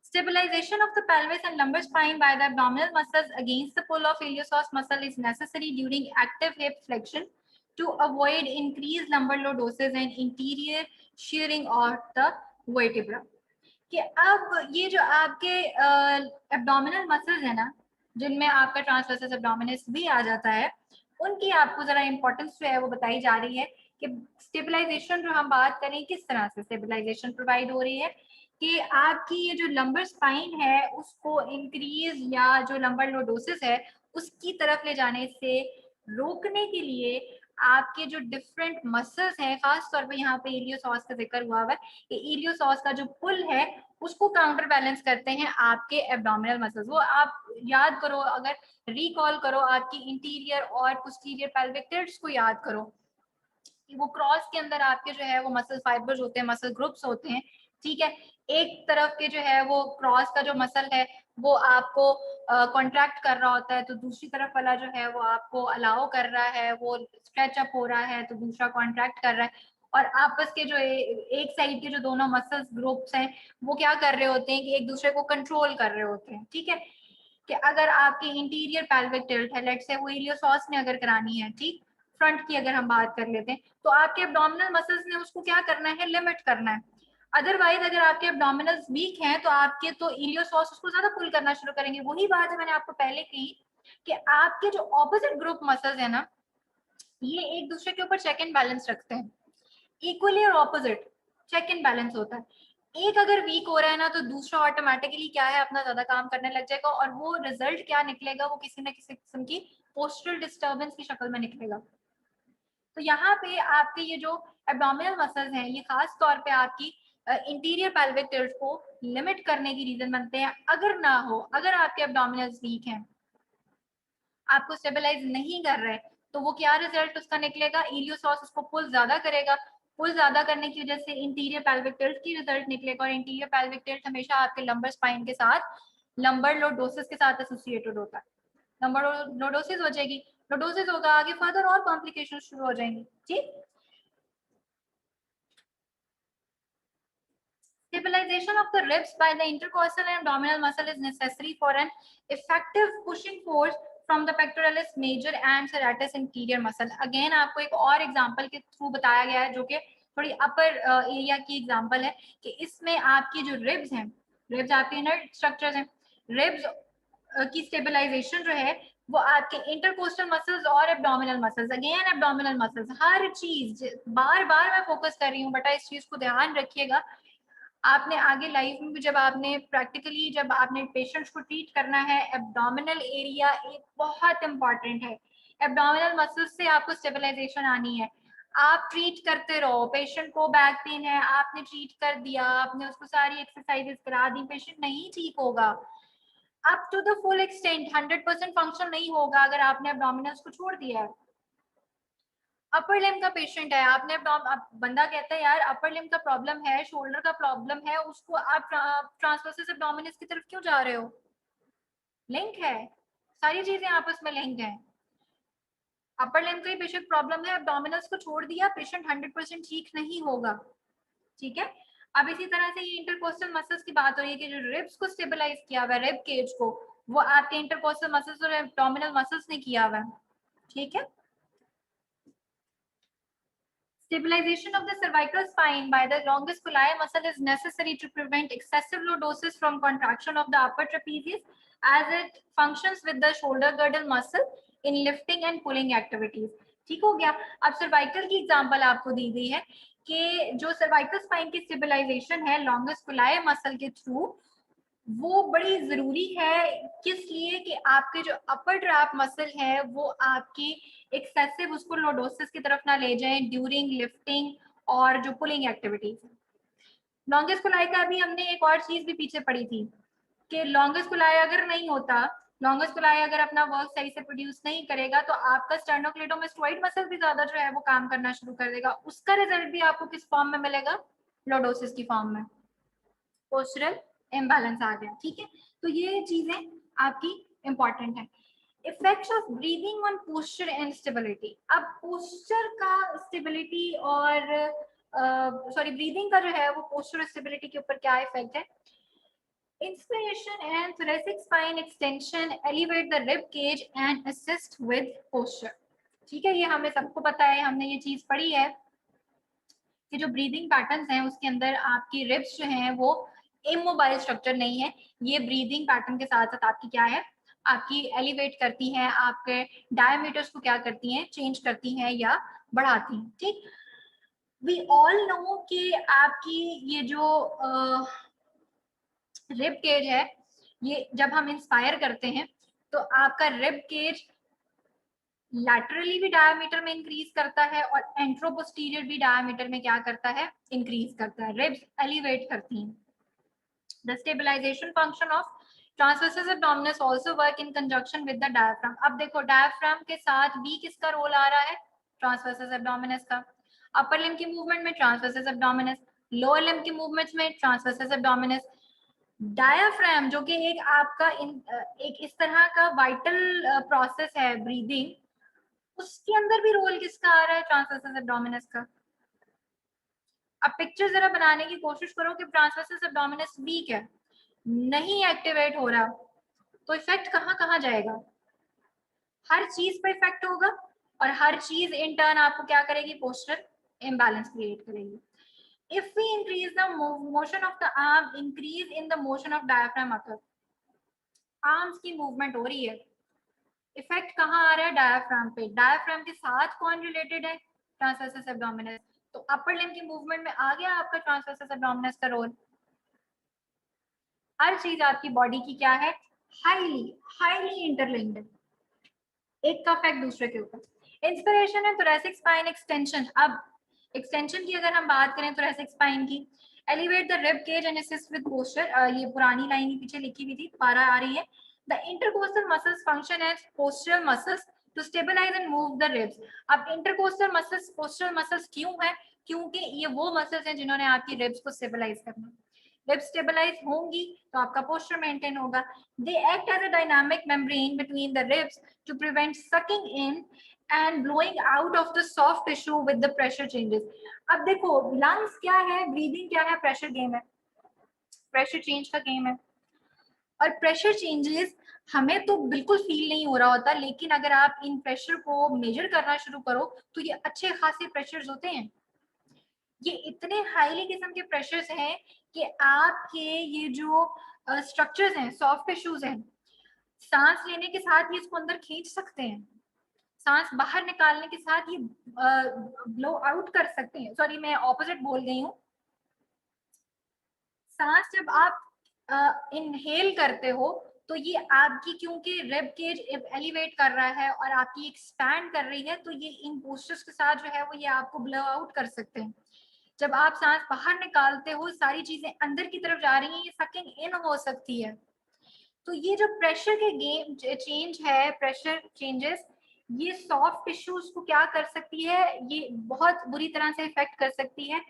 Stabilization of the pelvis and lumbar spine by the abdominal muscles against the pull of iliopsoas muscle is necessary during active hip flexion to avoid increased lumbar lordosis and anterior shearing of the vertebra. कि अब ये जो आपके abdominal muscles है ना, जिनमें आपका transversus abdominis भी आ जाता है, उनकी आपको जरा इंपॉर्टेंस जो है वो बताई जा रही है कि स्टेबलाइजेशन जो हम बात करें किस तरह से स्टेबलाइजेशन प्रोवाइड हो रही है, कि आपकी ये जो लंबर स्पाइन है उसको इंक्रीज या जो लंबर लोडोसिस है उसकी तरफ ले जाने से रोकने के लिए आपके जो डिफरेंट मसल्स हैं, खास तौर पे यहाँ पे इलियोसॉस का जिक्र हुआ है कि इलियोसॉस का जो पुल है उसको काउंटर बैलेंस करते हैं आपके एब्डोमिनल मसल्स। वो आप याद करो, अगर रिकॉल करो आपकी इंटीरियर और पोस्टीरियर पेल्विक टिल्ट्स को याद करो, वो क्रॉस के अंदर आपके जो है वो मसल फाइबर्स होते हैं, मसल ग्रुप्स होते हैं, ठीक है। एक तरफ के जो है वो क्रॉस का जो मसल है वो आपको कॉन्ट्रैक्ट कर रहा होता है, तो दूसरी तरफ वाला जो है वो आपको अलाउ कर रहा है, वो स्ट्रेच अप हो रहा है, तो दूसरा कॉन्ट्रैक्ट कर रहा है। और आपस के जो एक साइड के जो दोनों मसल्स ग्रुप्स हैं वो क्या कर रहे होते हैं कि एक दूसरे को कंट्रोल कर रहे होते हैं, ठीक है। कि अगर आपकी इंटीरियर पेल्विक टिल्ट है, लेट से वो इलियोसॉस ने अगर करानी है, ठीक, फ्रंट की अगर हम बात कर लेते हैं, तो आपके एब्डोमिनल मसल्स ने उसको क्या करना है, लिमिट करना है। अदरवाइज अगर आपके एब्डोमिनल्स वीक हैं तो आपके तो इलियोसॉस उसको ज्यादा पुल करना शुरू करेंगे। वही बात है मैंने आपको पहले कही कि आपके जो ऑपोजिट ग्रुप मसल्स है ना, ये एक दूसरे के ऊपर चेक एंड बैलेंस रखते हैं, इक्वली और ऑपोजिट चेक एंड बैलेंस होता है। एक अगर वीक हो रहा है ना तो दूसरा ऑटोमेटिकली क्या है, अपना ज्यादा काम करने लग जाएगा, और वो रिजल्ट क्या निकलेगा, वो किसी ना किसी किस्म की पोस्टरल डिस्टर्बेंस की शक्ल में निकलेगा। तो यहाँ पे आपके ये जो एब्डोमिनल मसल्स हैं ये खास तौर पे आपकी इंटीरियर पेल्विक टिल्ट को लिमिट करने की रीजन बनते हैं। अगर ना हो, अगर आपके एब्डोमिनल्स वीक हैं, आपको स्टेबलाइज नहीं कर रहे, तो वो क्या रिजल्ट उसका निकलेगा, इलियोसॉस उसको पुल ज्यादा करेगा, पुल ज्यादा करने की वजह से इंटीरियर पेल्विक टिल्ट की रिजल्ट निकलेगा, और इंटीरियर पेल्विक टिल्ट हमेशा आपके लंबर स्पाइन के साथ, लंबर लोडोसिस के साथ एसोसिएटेड होता है। लंबर लोडोसिस हो जाएगी, लोडोसिस होगा, आगे फर्दर और कॉम्प्लिकेशन शुरू हो जाएंगी, ठीक। Stabilization of the ribs by the intercostal and abdominal muscle is necessary for an effective pushing force from the pectoralis major and serratus inferior muscle. Again आपको एक और एग्जांपल के थ्रू बताया गया है जो कि थोड़ी अपर एरिया की एग्जांपल है, कि इसमें आपकी जो रिब्स हैं, रिब्स आपके इनर स्ट्रक्चर्स हैं, रिब्स की स्टेबलाइजेशन जो है वो आपके इंटरकोस्टल मसल्स और abdominal muscles, again abdominal muscles, हर चीज बार बार मैं फोकस कर रही हूँ बेटा, इस चीज को ध्यान रखिएगा। आपने आगे लाइफ में भी जब आपने प्रैक्टिकली जब आपने पेशेंट्स को ट्रीट करना है, एब्डोमिनल एरिया एक बहुत इंपॉर्टेंट है, एब्डोमिनल मसल्स से आपको स्टेबलाइजेशन आनी है। आप ट्रीट करते रहो, पेशेंट को बैक पेन है, आपने ट्रीट कर दिया, आपने उसको सारी एक्सरसाइजेस करा दी, पेशेंट नहीं ठीक होगा up to the full extent, 100% function नहीं होगा अगर आपने एब्डोमिनल्स को छोड़ दिया है। अपर लिम्ब का पेशेंट है, आपने बंदा कहता है यार अपर लिम्ब का प्रॉब्लम है, शोल्डर का प्रॉब्लम है, उसको आप ट्रांसवर्सस एब्डोमिनस की तरफ क्यों जा रहे हो, लिंक है, सारी चीजें आपस में लिंक है। अपर लिम्ब का ही पेशेंट प्रॉब्लम है, एब्डोमिनल्स को छोड़ दिया, पेशेंट 100% ठीक नहीं होगा, ठीक है। अब इसी तरह से ये इंटरकोस्टल मसल्स की बात हो रही है कि जो रिब्स को स्टेबलाइज किया हुआ है, रिब केज को, वो आपके इंटरकोस्टल मसल्स और एब्डोमिनल मसल्स ने किया हुआ है, ठीक है। Stabilization of the cervical spine by the longus colli muscle is necessary to prevent excessive lordosis from contraction of the upper trapezius. as it functions with the shoulder girdle muscle in lifting and pulling activities. ठीक हो गया। अब cervical की example आपको दी गई है कि जो सर्वाइकल स्पाइन की स्टेबलाइजेशन है लॉन्गेस्ट कुलाए मसल के थ्रू, वो बड़ी जरूरी है। किस लिए? कि आपके जो अपर ट्रैप मसल है वो आपकी एक्सेसिव उसको लॉर्डोसिस की तरफ ना ले जाएं ड्यूरिंग लिफ्टिंग और जो पुलिंग एक्टिविटीज है। लॉन्गेस्ट कुलाई का भी हमने एक और चीज भी पीछे पड़ी थी कि लॉन्गेस्ट कुलाई अगर नहीं होता, लॉन्गेस्ट कुलाई अगर अपना वर्क सही से प्रोड्यूस नहीं करेगा तो आपका स्टर्नोक्लेटोमेस्टोइड मसल भी ज्यादा जो है वो काम करना शुरू कर देगा। उसका रिजल्ट भी आपको किस फॉर्म में मिलेगा? लॉर्डोसिस की फॉर्म में, पोस्चरल इम्बैलेंस आ गया। ठीक है, तो ये चीजें आपकी इंपॉर्टेंट है। Effects of breathing on posture and stability. अब पोस्चर का स्टेबिलिटी और सॉरी ब्रीदिंग का जो है वो पोस्चर स्टेबिलिटी के ऊपर क्या इफेक्ट है? Inspiration and thoracic spine extension elevate the rib cage and assist with posture. ठीक है, ये हमें सबको पता है, हमने ये चीज पढ़ी है कि जो ब्रीदिंग पैटर्न्स हैं उसके अंदर आपकी रिब्स जो हैं वो इमोबाइल स्ट्रक्चर नहीं है। ये ब्रीदिंग पैटर्न के साथ साथ आपकी क्या है, आपकी एलिवेट करती हैं, आपके डायमीटर्स को क्या करती हैं, चेंज करती हैं या बढ़ाती हैं। ठीक, वी ऑल नो कि आपकी ये जो रिब केज है, ये जब हम इंस्पायर करते हैं तो आपका रिब केज लैटरली भी डायमीटर में इंक्रीज करता है और एंट्रोपोस्टीरियर भी डायमीटर में क्या करता है, इंक्रीज करता है, रिब्स एलिवेट करती हैं। The stabilisation function of transversus abdominis also work in conjunction with the diaphragm. अब देखो डायफ्राम के साथ भी किसका रोल आ रहा है? ट्रांसवर्सस एब्डोमिनस का। अपर लिम्ब की मूवमेंट में ट्रांसवर्सस एब्डोमिनस, लोअर लिम्ब की मूवमेंट्स में ट्रांसवर्सस एब्डोमिनस। डायाफ्राम जो कि एक आपका एक इस तरह का वाइटल प्रोसेस है ब्रीदिंग, उसके अंदर भी रोल किसका आ रहा है? ट्रांसवर्सस एब्डोमिनस का। अब पिक्चर जरा बनाने की कोशिश करो कि ट्रांसवर्सस एब्डोमिनस वीक है, नहीं एक्टिवेट हो रहा, तो इफेक्ट कहाँ कहाँ जाएगा? हर चीज पर इफेक्ट होगा और हर चीज इन टर्न आपको क्या करेगी? पोस्चर इम्बैलेंस क्रिएट करेगी। If we increase the motion of the arm, increase in the motion of diaphragm occurs. Arms की मूवमेंट हो रही है, इफेक्ट कहाँ आ रहा है? डायफ्राम पे। डायफ्राम के साथ कौन रिलेटेड है? Transversus abdominis. तो अपर लिम्ब की मूवमेंट में आ गया आपका ट्रांसवर्सस एब्डोमिनस का रोल। हर चीज आपकी बॉडी की क्या है? हाईली हाईली इंटरलिंक्ड है, एक का इफेक्ट दूसरे के ऊपर। इंस्पिरेशन है थोरैसिक स्पाइन एक्सटेंशन। अब एक्सटेंशन की अगर हम बात करें थोरैसिक स्पाइन की, elevate the rib cage and assist with posture. ये पुरानी लाइन ही पीछे लिखी हुई थी, दोबारा आ रही है। The intercostal muscles function as postural muscles to stabilise and move the ribs. अब इंटरकोस्टल मसल्स पोस्चरल मसल्स क्यों है? क्योंकि ये वो मसल्स हैं जिन्होंने आपकी रिब्स को स्टेबलाइज करना है। रिब्स स्टेबलाइज होंगी तो आपका पोस्चर मेंटेन होगा। They act as a dynamic membrane between the ribs to prevent sucking in and blowing out of the soft tissue with the pressure changes. अब देखो लंग्स क्या है, ब्रीदिंग क्या है? प्रेशर गेम है, प्रेशर चेंज का game है। और प्रेशर चेंजेस हमें तो बिल्कुल फील नहीं हो रहा होता, लेकिन अगर आप इन प्रेशर को मेजर करना शुरू करो तो ये अच्छे खासे प्रेशर्स होते हैं। ये इतने हाईली किस्म के प्रेशर्स हैं कि आपके ये जो स्ट्रक्चर्स हैं, सॉफ्ट टिश्यूज हैं, सांस लेने के साथ ही इसको अंदर खींच सकते हैं, सांस बाहर निकालने के साथ ये ब्लो आउट कर सकते हैं। सॉरी मैं ऑपोजिट बोल गई हूँ। सांस जब आप इनहेल करते हो तो ये आपकी क्योंकि रिब केज एलिवेट कर रहा है और आपकी एक्सपैंड कर रही है, तो ये इन पोस्चर्स के साथ जो है वो ये आपको ब्लो आउट कर सकते हैं। जब आप सांस बाहर निकालते हो सारी चीजें अंदर की तरफ जा रही हैं, ये सकिंग इन हो सकती है। तो ये जो प्रेशर के गेम चेंज है, प्रेशर चेंजेस, ये सॉफ्ट टिश्यूज को क्या कर सकती है? ये बहुत बुरी तरह से इफेक्ट कर सकती है।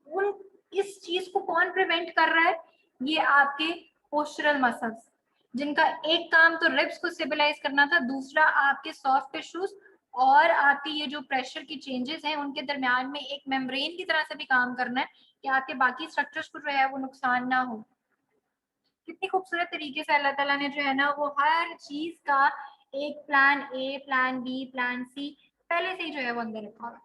उन इस चीज को कौन प्रिवेंट कर रहा है? ये आपके पोस्चरल मसल्स, जिनका एक काम तो रिब्स को स्टेबलाइज करना था, दूसरा आपके सॉफ्ट टिश्यूज और आपके ये जो प्रेशर की चेंजेस हैं उनके दरमियान में एक मेम्ब्रेन की तरह से भी काम करना है कि आपके बाकी स्ट्रक्चर्स को जो है वो नुकसान ना हो। कितनी खूबसूरत तरीके से अल्लाह ताला ने जो है ना वो हर चीज का एक plan A, plan B, plan C पहले से ही जो है वो अंदर रखा हुआ।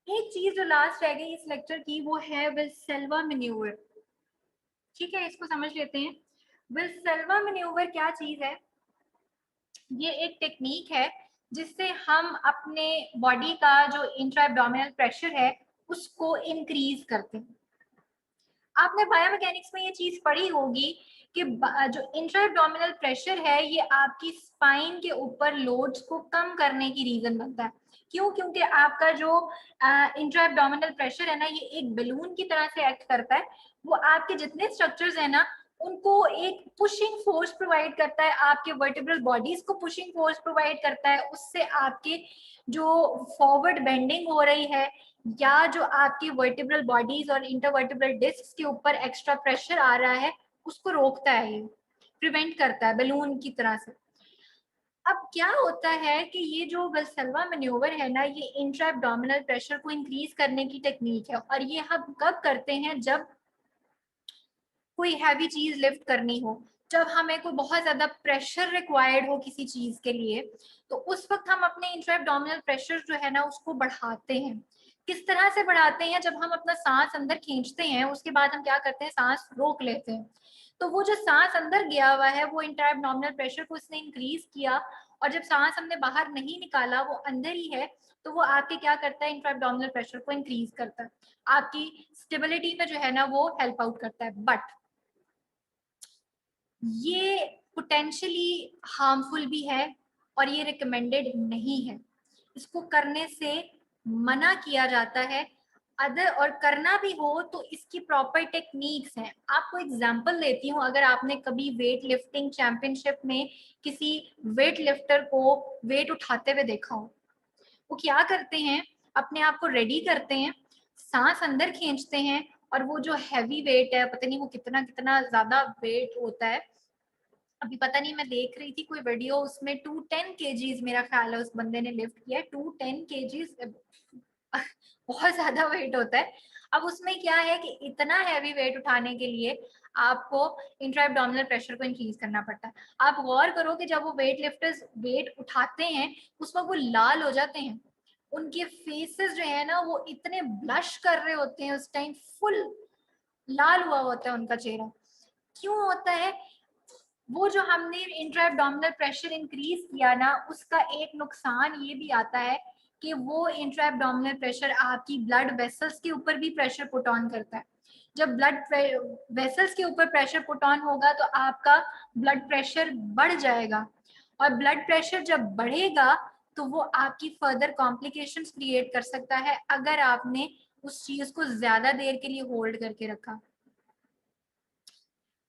एक चीज जो लास्ट रह गई इस लेक्चर की वो है वेल्सेल्वा मैन्यूवर। ठीक है, इसको समझ लेते हैं। विल्सेल्वा मैन्यूवर क्या चीज है? ये एक टेक्निक है जिससे हम अपने बॉडी का जो इंट्रा एब्डोमिनल प्रेशर है उसको इंक्रीज करते हैं। आपने बायोमैकेनिक्स में ये चीज पढ़ी होगी कि जो इंट्रा एब्डोमिनल प्रेशर है ये आपकी स्पाइन के ऊपर लोड्स को कम करने की रीजन बनता है। क्यों? क्योंकि आपका जो इंट्रा एब्डोमिनल प्रेशर है ना ये एक बलून की तरह से एक्ट करता है। वो आपके जितने स्ट्रक्चर्स है ना उनको एक पुशिंग फोर्स प्रोवाइड करता है, आपके वर्टिब्रल बॉडीज को पुशिंग फोर्स प्रोवाइड करता है। उससे आपके जो फॉरवर्ड बेंडिंग हो रही है या जो आपकी वर्टिब्रल बॉडीज और इंटरवर्टिब्रल डिस्क के ऊपर एक्स्ट्रा प्रेशर आ रहा है उसको रोकता है, ये प्रिवेंट करता है बलून की तरह से। अब क्या होता है कि ये जो वेल्सेल्वा मैन्यूवर है ना ये इंट्रा एब्डोमिनल प्रेशर को इंक्रीज करने की टेक्निक है और ये हम कब करते हैं? जब कोई हैवी चीज लिफ्ट करनी हो, जब हमें कोई बहुत ज्यादा प्रेशर रिक्वायर्ड हो किसी चीज के लिए, तो उस वक्त हम अपने इंट्रा एब्डोमिनल प्रेशर जो है ना उसको बढ़ाते हैं। किस तरह से बढ़ाते हैं? जब हम अपना सांस अंदर खींचते हैं उसके बाद हम क्या करते हैं? सांस रोक लेते हैं। तो वो जो सांस अंदर गया हुआ है वो इंट्रा एब्डोमिनल प्रेशर को इसने इंक्रीज किया, और जब सांस हमने बाहर नहीं निकाला वो अंदर ही है, तो वो आपके क्या करता है? इंट्रा एब्डोमिनल प्रेशर को इंक्रीज करता है, आपकी स्टेबिलिटी में जो है ना वो हेल्प आउट करता है। बट ये पोटेंशियली हार्मफुल भी है और ये रिकमेंडेड नहीं है। इसको करने से मना किया जाता है। अदर और करना भी हो तो इसकी प्रॉपर टेक्निक्स हैं। आपको एग्जांपल देती हूँ, अगर आपने कभी वेट लिफ्टिंग चैंपियनशिप में किसी वेट लिफ्टर को वेट उठाते हुए देखा हो, वो क्या करते हैं? अपने आप को रेडी करते हैं, सांस अंदर खींचते हैं, और वो जो हैवी वेट है, पता नहीं वो कितना कितना ज्यादा वेट होता है, अभी पता नहीं, मैं देख रही थी कोई वीडियो, उसमें 210 kgs मेरा ख्याल है उस बंदे ने लिफ्ट किया है। 210 kgs बहुत ज्यादा वेट होता है। अब उसमें क्या है कि इतना हैवी वेट उठाने के लिए आपको इंट्रा एब्डोमिनल प्रेशर को इंक्रीज करना पड़ता है। आप गौर करो कि जब वो वेट लिफ्टर्स वेट उठाते हैं उस वक्त वो लाल हो जाते हैं, उनके फेसेस जो है ना वो इतने ब्लश कर रहे होते हैं, उस टाइम फुल लाल हुआ होता है उनका चेहरा। क्यों होता है? वो जो हमने इंट्रा एब्डोमिनल प्रेशर इंक्रीज किया ना उसका एक नुकसान ये भी आता है कि वो इंट्रा एब्डोमिनल प्रेशर आपकी ब्लड वेसल्स के ऊपर भी प्रेशर पुट ऑन करता है। जब ब्लड वेसल्स के ऊपर प्रेशर पुट ऑन होगा तो आपका ब्लड प्रेशर बढ़ जाएगा, और ब्लड प्रेशर जब बढ़ेगा तो वो आपकी फर्दर कॉम्प्लिकेशंस क्रिएट कर सकता है अगर आपने उस चीज को ज्यादा देर के लिए होल्ड करके रखा।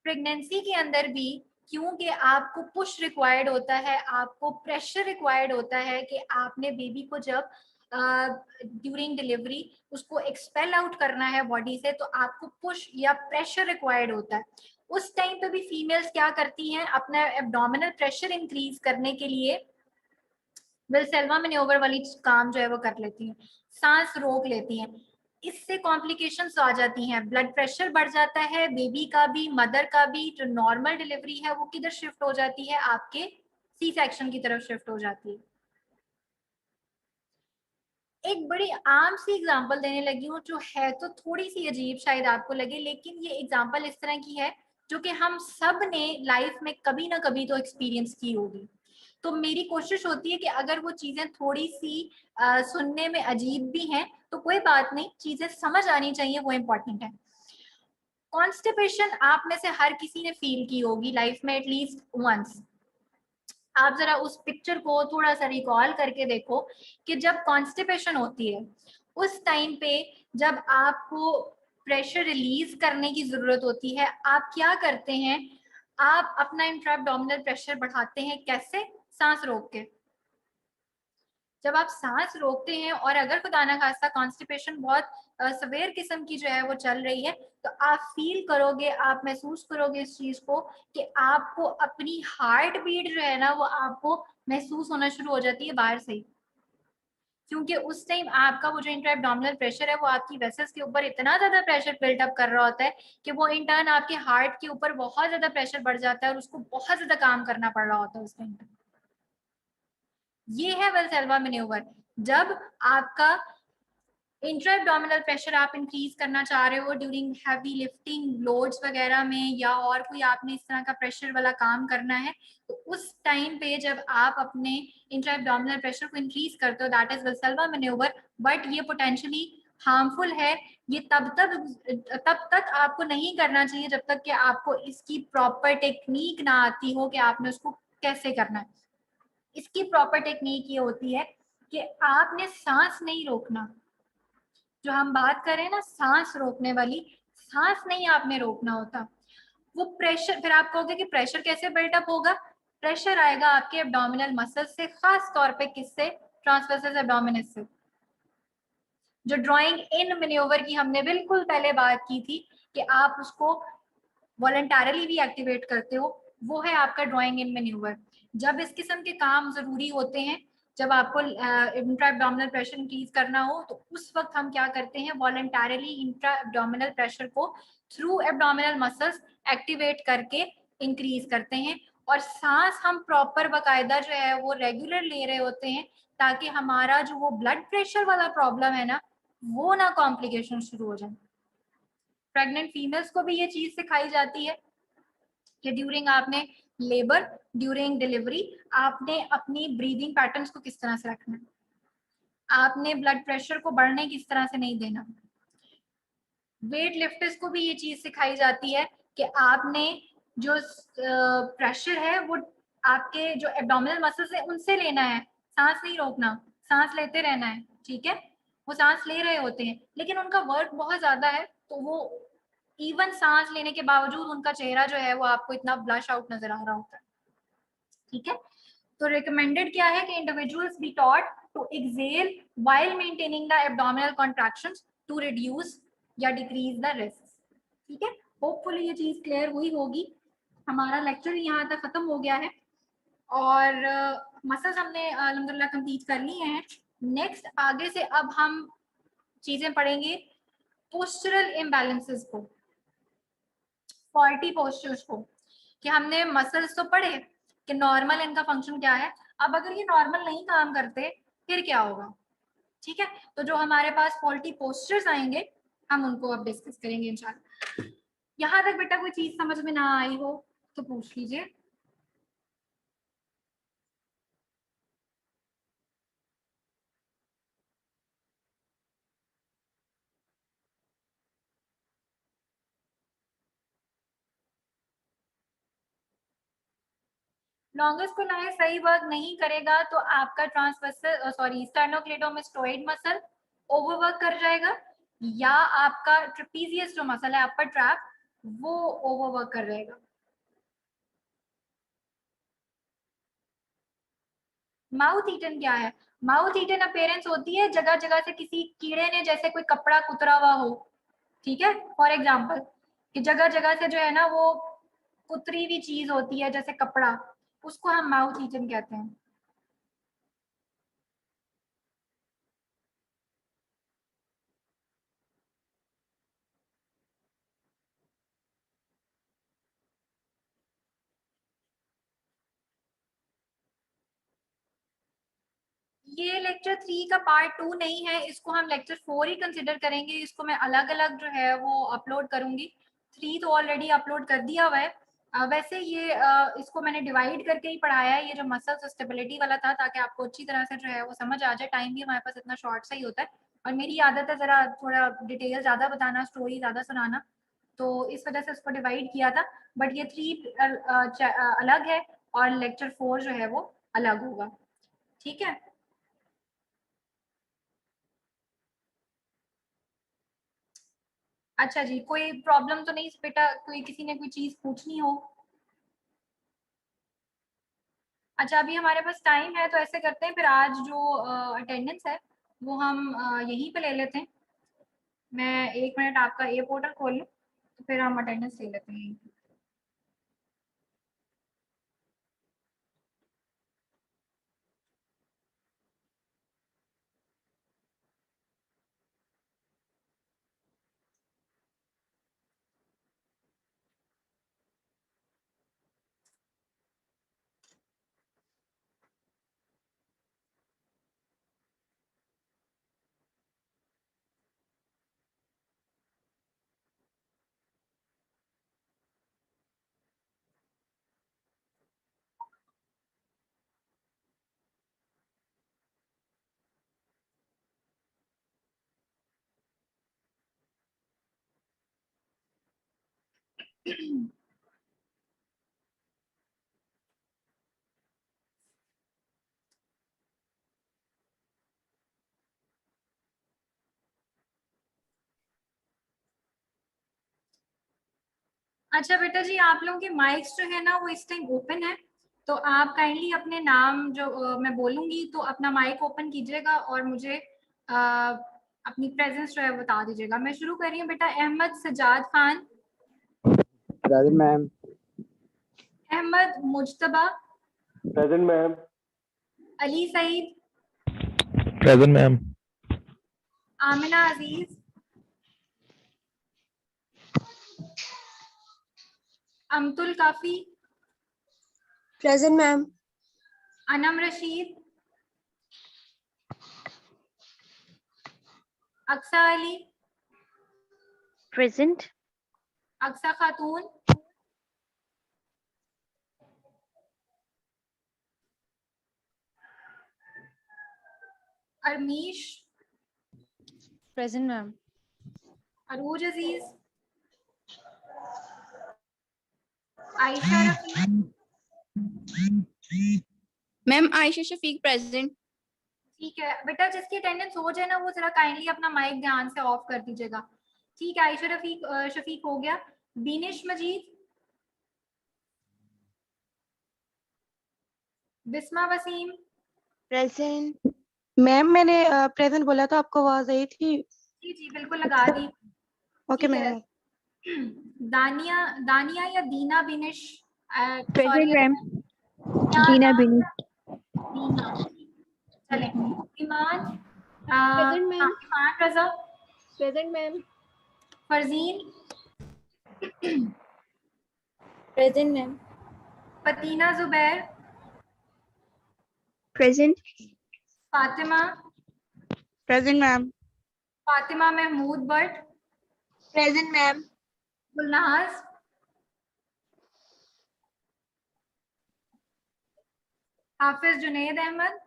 प्रेगनेंसी के अंदर भी क्योंकि आपको पुश रिक्वायर्ड होता है, आपको प्रेशर रिक्वायर्ड होता है कि आपने बेबी को जब ड्यूरिंग डिलीवरी उसको एक्सपेल आउट करना है बॉडी से, तो आपको पुश या प्रेशर रिक्वायर्ड होता है। उस टाइम पे भी फीमेल्स क्या करती हैं? अपना एब्डोमिनल प्रेशर इंक्रीज करने के लिए वेल्सेल्वा मैन्योवर वाली काम जो है वो कर लेती हैं, सांस रोक लेती हैं। इससे कॉम्प्लिकेशंस आ जाती हैं, ब्लड प्रेशर बढ़ जाता है, बेबी का भी मदर का भी। जो नॉर्मल डिलीवरी है वो किधर शिफ्ट हो जाती है? आपके सी सेक्शन की तरफ शिफ्ट हो जाती है। एक बड़ी आम सी एग्जांपल देने लगी हूँ जो है तो थोड़ी सी अजीब शायद आपको लगे, लेकिन ये एग्जांपल इस तरह की है जो कि हम सब ने लाइफ में कभी ना कभी तो एक्सपीरियंस की होगी। तो मेरी कोशिश होती है कि अगर वो चीजें थोड़ी सी सुनने में अजीब भी हैं तो कोई बात नहीं, चीजें समझ आनी चाहिए, वो इम्पोर्टेंट है। कॉन्स्टिपेशन आप में से हर किसी ने फील की होगी लाइफ में एटलीस्ट वंस। आप जरा उस पिक्चर को थोड़ा सा रिकॉल करके देखो कि जब कॉन्स्टिपेशन होती है उस टाइम पे जब आपको प्रेशर रिलीज करने की जरूरत होती है, आप क्या करते हैं? आप अपना इंट्रा एब्डोमिनल प्रेशर बढ़ाते हैं। कैसे? सांस रोक के। जब आप सांस रोकते हैं और अगर खुदा ना खास्ता कॉन्स्टिपेशन बहुत सवेयर किस्म की जो है वो चल रही है, तो आप फील करोगे, आप महसूस करोगे इस चीज को कि आपको अपनी हार्ट बीट जो है ना वो आपको महसूस होना शुरू हो जाती है बाहर से ही। क्योंकि उस टाइम आपका वो जो इंट्रा एब्डोमिनल प्रेशर है वो आपकी वेसल्स के ऊपर इतना ज्यादा प्रेशर बिल्डअप कर रहा होता है कि वो इन टर्न आपके हार्ट के ऊपर बहुत ज्यादा प्रेशर बढ़ जाता है और उसको बहुत ज्यादा काम करना पड़ रहा होता है उस टाइम। ये है वेल्सेल्वा मैन्यूवर। जब आपका इंट्रा एब्डोमिनल प्रेशर आप इंक्रीज करना चाह रहे हो ड्यूरिंग हैवी लिफ्टिंग लोड्स वगैरह में, या और कोई आपने इस तरह का प्रेशर वाला काम करना है, तो उस टाइम पे जब आप अपने इंट्रा एब्डोमिनल प्रेशर को इंक्रीज करते हो, दैट इज वल्सल्वा मैन्योवर, बट ये पोटेंशियली हार्मफुल है। ये तब तक आपको नहीं करना चाहिए जब तक कि आपको इसकी प्रॉपर टेक्निक ना आती हो कि आपने उसको कैसे करना है। इसकी प्रॉपर टेक्निक ये होती है कि आपने सांस नहीं रोकना। जो हम बात करें ना सांस रोकने वाली, सांस नहीं आपने रोकना होता। वो प्रेशर, फिर आप कहोगे कि प्रेशर कैसे बिल्टअप होगा? प्रेशर आएगा आपके एब्डोमिनल मसल से, खास तौर पे किससे? ट्रांसवर्सस एब्डोमिनस से। जो ड्राइंग इन मैन्योवर की हमने बिल्कुल पहले बात की थी कि आप उसको वॉलंटरली भी एक्टिवेट करते हो, वो है आपका ड्राइंग इन मैन्यूवर। जब इस किस्म के काम जरूरी होते हैं, जब आपको इंट्रा एब्डोमिनल प्रेशर इंक्रीज करना हो, तो उस वक्त हम क्या करते हैं? वॉलंटरली इंट्रा एब्डोमिनल प्रेशर को थ्रू एब्डोमिनल मसल्स एक्टिवेट करके इंक्रीज करते हैं। और सांस हम प्रॉपर बाकायदा जो है वो रेगुलर ले रहे होते हैं, ताकि हमारा जो वो ब्लड प्रेशर वाला प्रॉब्लम है ना, वो ना कॉम्प्लिकेशन शुरू हो जाए। प्रेग्नेंट फीमेल्स को भी ये चीज सिखाई जाती है कि ड्यूरिंग आपने लेबर, ड्यूरिंग डिलीवरी, आपने अपनी ब्रीदिंग पैटर्न्स को किस तरह से रखना है, आपने ब्लड प्रेशर को बढ़ने किस तरह से नहीं देना। वेट लिफ्टर्स को भी ये चीज सिखाई जाती है कि आपने जो प्रेशर है वो आपके जो एब्डोमिनल मसल्स है उनसे लेना है, सांस नहीं रोकना, सांस लेते रहना है, ठीक है? वो सांस ले रहे होते हैं लेकिन उनका वर्क बहुत ज्यादा है, तो वो इवन सांस लेने के बावजूद उनका चेहरा जो है वो आपको इतना ब्लश आउट नजर आ रहा होता है, ठीक है? तो रिकमेंडेड क्या है कि individuals be taught to exhale while maintaining the abdominal contractions to reduce या डिक्रीज द रिस्क, ठीक है? होपफुली ये चीज क्लियर हुई होगी। हमारा लेक्चर यहाँ तक खत्म हो गया है और मसल्स हमने अल्हम्दुलिल्लाह कंप्लीट कर लिए हैं। नेक्स्ट आगे से अब हम चीजें पढ़ेंगे पोस्चरल इम्बैलेंसेस को, फॉल्टी पोस्चर्स को, कि हमने मसल्स तो पढ़े कि नॉर्मल इनका फंक्शन क्या है, अब अगर ये नॉर्मल नहीं काम करते फिर क्या होगा, ठीक है? तो जो हमारे पास फॉल्टी पोस्चर्स आएंगे हम उनको अब डिस्कस करेंगे इंशाल्लाह। यहाँ तक बेटा कोई चीज समझ में ना आई हो तो पूछ लीजिए। लॉन्गस कोलाय सही वर्क नहीं करेगा तो आपका ट्रांसवर्सल स्टर्नोक्लेटोमास्टोइड मसल ओवरवर्क कर जाएगा, या आपका ट्रेपीजियस जो मसल है अपर ट्रैप वो ओवरवर्क कर रहेगा। माउथ ईटन क्या है? माउथ ईटन अपेयरेंस होती है जगह जगह से किसी कीड़े ने जैसे कोई कपड़ा कुतरा हुआ हो, ठीक है? फॉर एग्जाम्पल कि जगह जगह से जो है ना वो कुतरी हुई चीज होती है जैसे कपड़ा, उसको हम माउथ ईटन कहते हैं। ये लेक्चर 3 का पार्ट 2 नहीं है, इसको हम लेक्चर 4 ही कंसिडर करेंगे। इसको मैं अलग अलग जो है वो अपलोड करूंगी। 3 तो ऑलरेडी अपलोड कर दिया हुआ है। वैसे ये इसको मैंने डिवाइड करके ही पढ़ाया है, ये जो मसल स्टेबिलिटी वाला था, ताकि आपको अच्छी तरह से जो है वो समझ आ जाए। टाइम भी हमारे पास इतना शॉर्ट सा ही होता है और मेरी आदत है जरा थोड़ा डिटेल ज्यादा बताना, स्टोरी ज्यादा सुनाना, तो इस वजह से उसको डिवाइड किया था। बट ये 3 अलग है और लेक्चर 4 जो है वो अलग होगा, ठीक है? अच्छा जी, कोई प्रॉब्लम तो नहीं बेटा? कोई किसी ने कोई चीज पूछनी हो? अच्छा, अभी हमारे पास टाइम है तो ऐसे करते हैं फिर, आज जो अटेंडेंस है वो हम यहीं पे ले लेते हैं। मैं 1 मिनट आपका ये पोर्टल खोल लूँ तो फिर हम अटेंडेंस ले लेते हैं। अच्छा बेटा जी, आप लोगों के माइक्स जो है ना वो इस टाइम ओपन है, तो आप काइंडली अपने नाम जो मैं बोलूंगी तो अपना माइक ओपन कीजिएगा और मुझे अपनी प्रेजेंस जो है बता दीजिएगा। मैं शुरू कर रही हूँ बेटा। Ahmad Sajjad Khan, present ma'am. Ahmad Mujtaba, present ma'am. Ali Saeed, present ma'am. Amina Aziz, Amatul Kafi, present ma'am. Anam Rashid, Aqsa Ali, present. Aqsa Khatoon, Armish, present ma'am. Arooj Aziz, Ayesha Rafiq, ma'am Ayesha Shafiq present. ठीक है बेटा, जिसकी अटेंडेंस हो जाए ना वो जरा काइंडली अपना माइक ध्यान से ऑफ कर दीजिएगा। ठीक है, आयशा रफीक शफीक हो गया। बीनिश मजीद, बिस्मा वसीम, प्रेजेंट मैम। मैंने प्रेजेंट बोला था, आपको आवाज आई थी? जी जी बिल्कुल लगा दी। ओके ठीक है। मैम। दानिया, दानिया या Dina Binish, present sorry ma'am. क्या दीना नाम? बिनी। दीना। चले। Iman, present ma'am. Iman Raza, present ma'am. Farzeen, present ma'am. Fatina Zubair, present. Fatima, present ma'am. Fatima Mahmood Bhatt, present ma'am. Gulnaz, Hafiz Junaid Ahmad,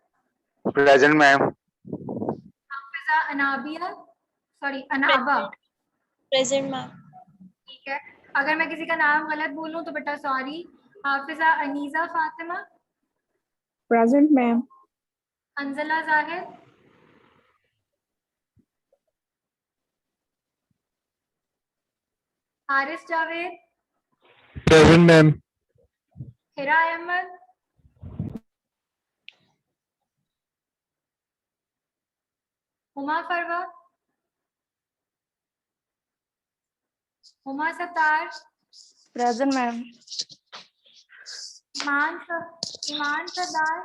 present ma'am. Hafiza Anabia, sorry Anaba. Present ma'am. ठीक है, अगर मैं किसी का नाम गलत बोलूं तो बेटा sorry. Hafiza Aniza Fatima, present ma'am. Anjala Zahid, Haris Javed, present ma'am. Hira Ahmad, Huma Farwa, Huma Sattar, present ma'am. Iman Sardar,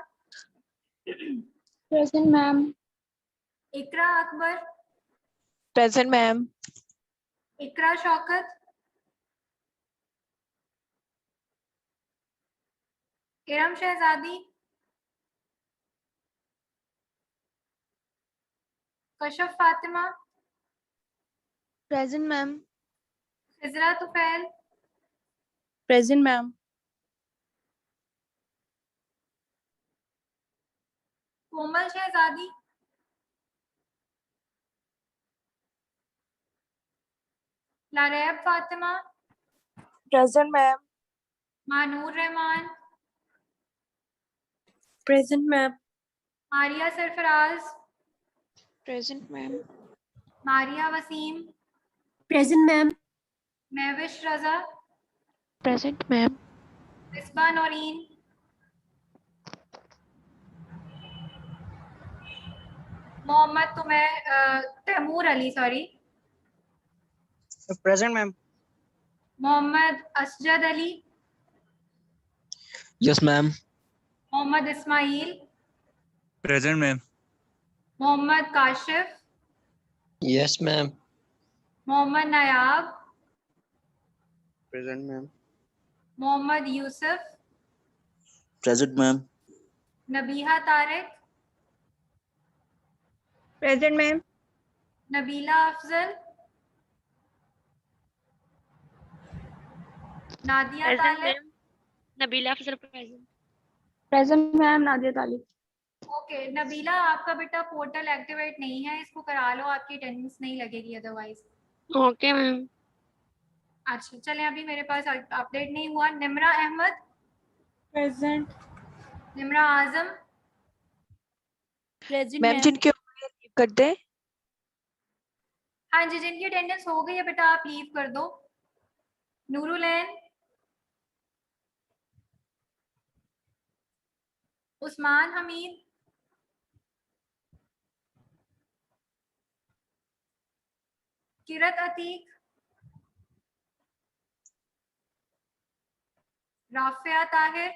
present ma'am. Iqra Akbar, present ma'am. Iqra Shaukat, Iram Shahzadi, Kashaf Fatima, present ma'am. Hijra Tufail, present ma'am. Komal Shahzadi, Laraib Fatima, present ma'am. Manoor Rahman, present ma'am. Maria Sarfaraz, present ma'am. Maria Waseem, present ma'am. Mahwish Raza, present ma'am. Misbah Naureen, Mohammad Taimur Ali, sorry present ma'am. Mohammad Asjad Ali, yes ma'am. Mohammad Ismail, present ma'am. Mohammad Kashif, yes ma'am. Mohammad Nayab, present ma'am. Mohammad Yusuf, present ma'am. Nabiha Tariq, present ma'am. Nabila Afzal, Nadia Talib. Nabila Afzal present. Present ma'am. Nadia Talib. Okay Nabila, आपका बेटा portal activate नहीं है, इसको करा लो, आपकी attendance नहीं लगेगी otherwise. Okay ma'am. अच्छा चलें, अभी मेरे पास अपडेट नहीं हुआ। निमरा अहमद, प्रेजेंट। निमरा आजम, प्रेजेंट मैम मैम। जिनके लीव कर दें। हाँ जी, जिनकी अटेंडेंस हो गई है बेटा आप लीव कर दो। नूरुलैन, उस्मान हमीद, किरत Atiq, Rafia Tahir,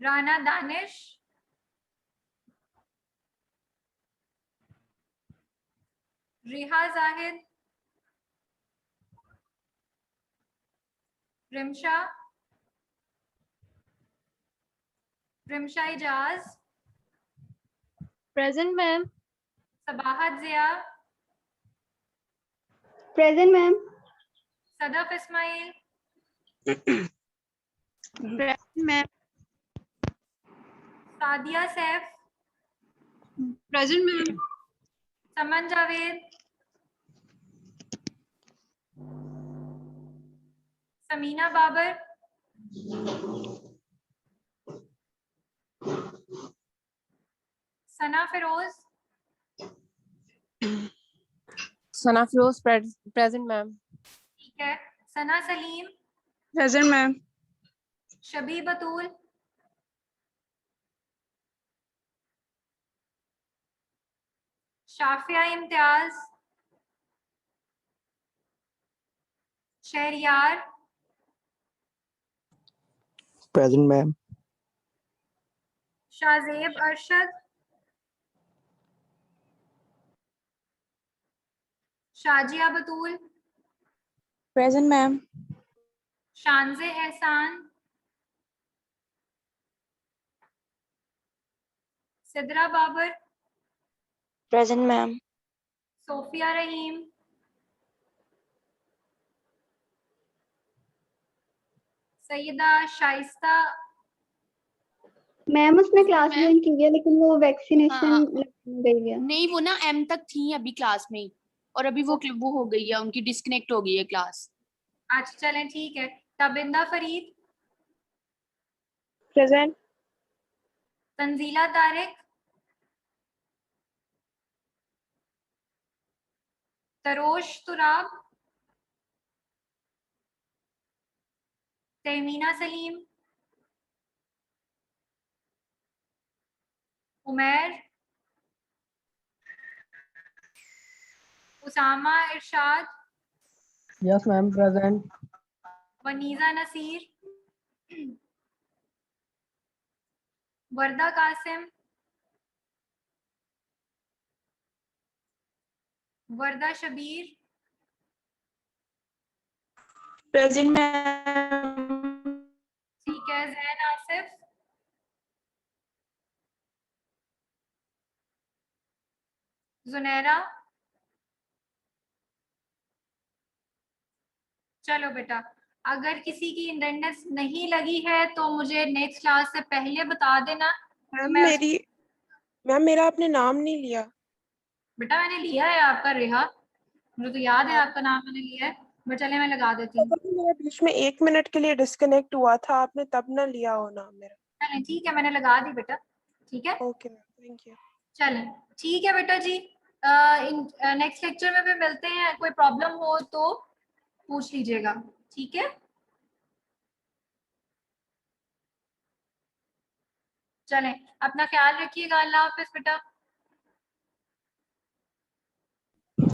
Rana Danish, Riha Zahid, Rimsha, Rimsha Ijaz, present ma'am. Sabahat Zia, present ma'am. Sadaf Ismail, present ma'am. Sadia Saif, present ma'am. Saman Javed, Samina Babar, Sana Feroz, Sana Feroz present ma'am. ठीक है। Sana Salim, present ma'am. Shabi Batool, Shafia Imtiaz, Shahryar, Present, ma'am. Shahzeb Arshad, Shazia Batool, present ma'am. Shanze Ehsan, Sidra Babar, present ma'am. Sofia Rahim, Saida Shaista, ma'am उसने क्लास मैम। ज्वाइन की है लेकिन वो हाँ, वैक्सीनेशन गई है। नहीं वो ना एम तक थी अभी क्लास में ही, और अभी वो हो गई है, उनकी डिस्कनेक्ट हो गई है क्लास। अच्छा चलें ठीक है। तबिंदा फरीद, प्रेजेंट। तंजीला तारिक, तरोश तुराब, तहमीना सलीम, उमैर, उसामा इरशाद, Yes, ma'am. Present. वनीजा नसीर, वर्दा कासिम, वर्दा शबीर, प्रेजेंट मैम। ठीक है। जैन आसिफ, जुनैरा। चलो बेटा, अगर किसी की अटेंडेंस नहीं लगी है तो मुझे नेक्स्ट क्लास से पहले बता देना। तो मैं मैम मेरा आपने नाम नहीं लिया। बेटा मैंने लिया है आपका रिहा, मुझे तो याद है आप आपका नाम मैंने लिया है, बट चले मैं लगा देती हूँ। मेरा बीच में 1 मिनट के लिए डिस्कनेक्ट हुआ था, आपने तब ना लिया हो नाम मेरा। चलें ठीक है, मैंने लगा दी बेटा। ठीक है ओके मैम, थैंक यू। चलें ठीक है बेटा जी। नेक्स्ट लेक्चर में भी मिलते हैं, कोई प्रॉब्लम हो तो पूछ लीजिएगा। ठीक है चलें, अपना ख्याल रखिएगा। अल्लाह हाफिज बेटा।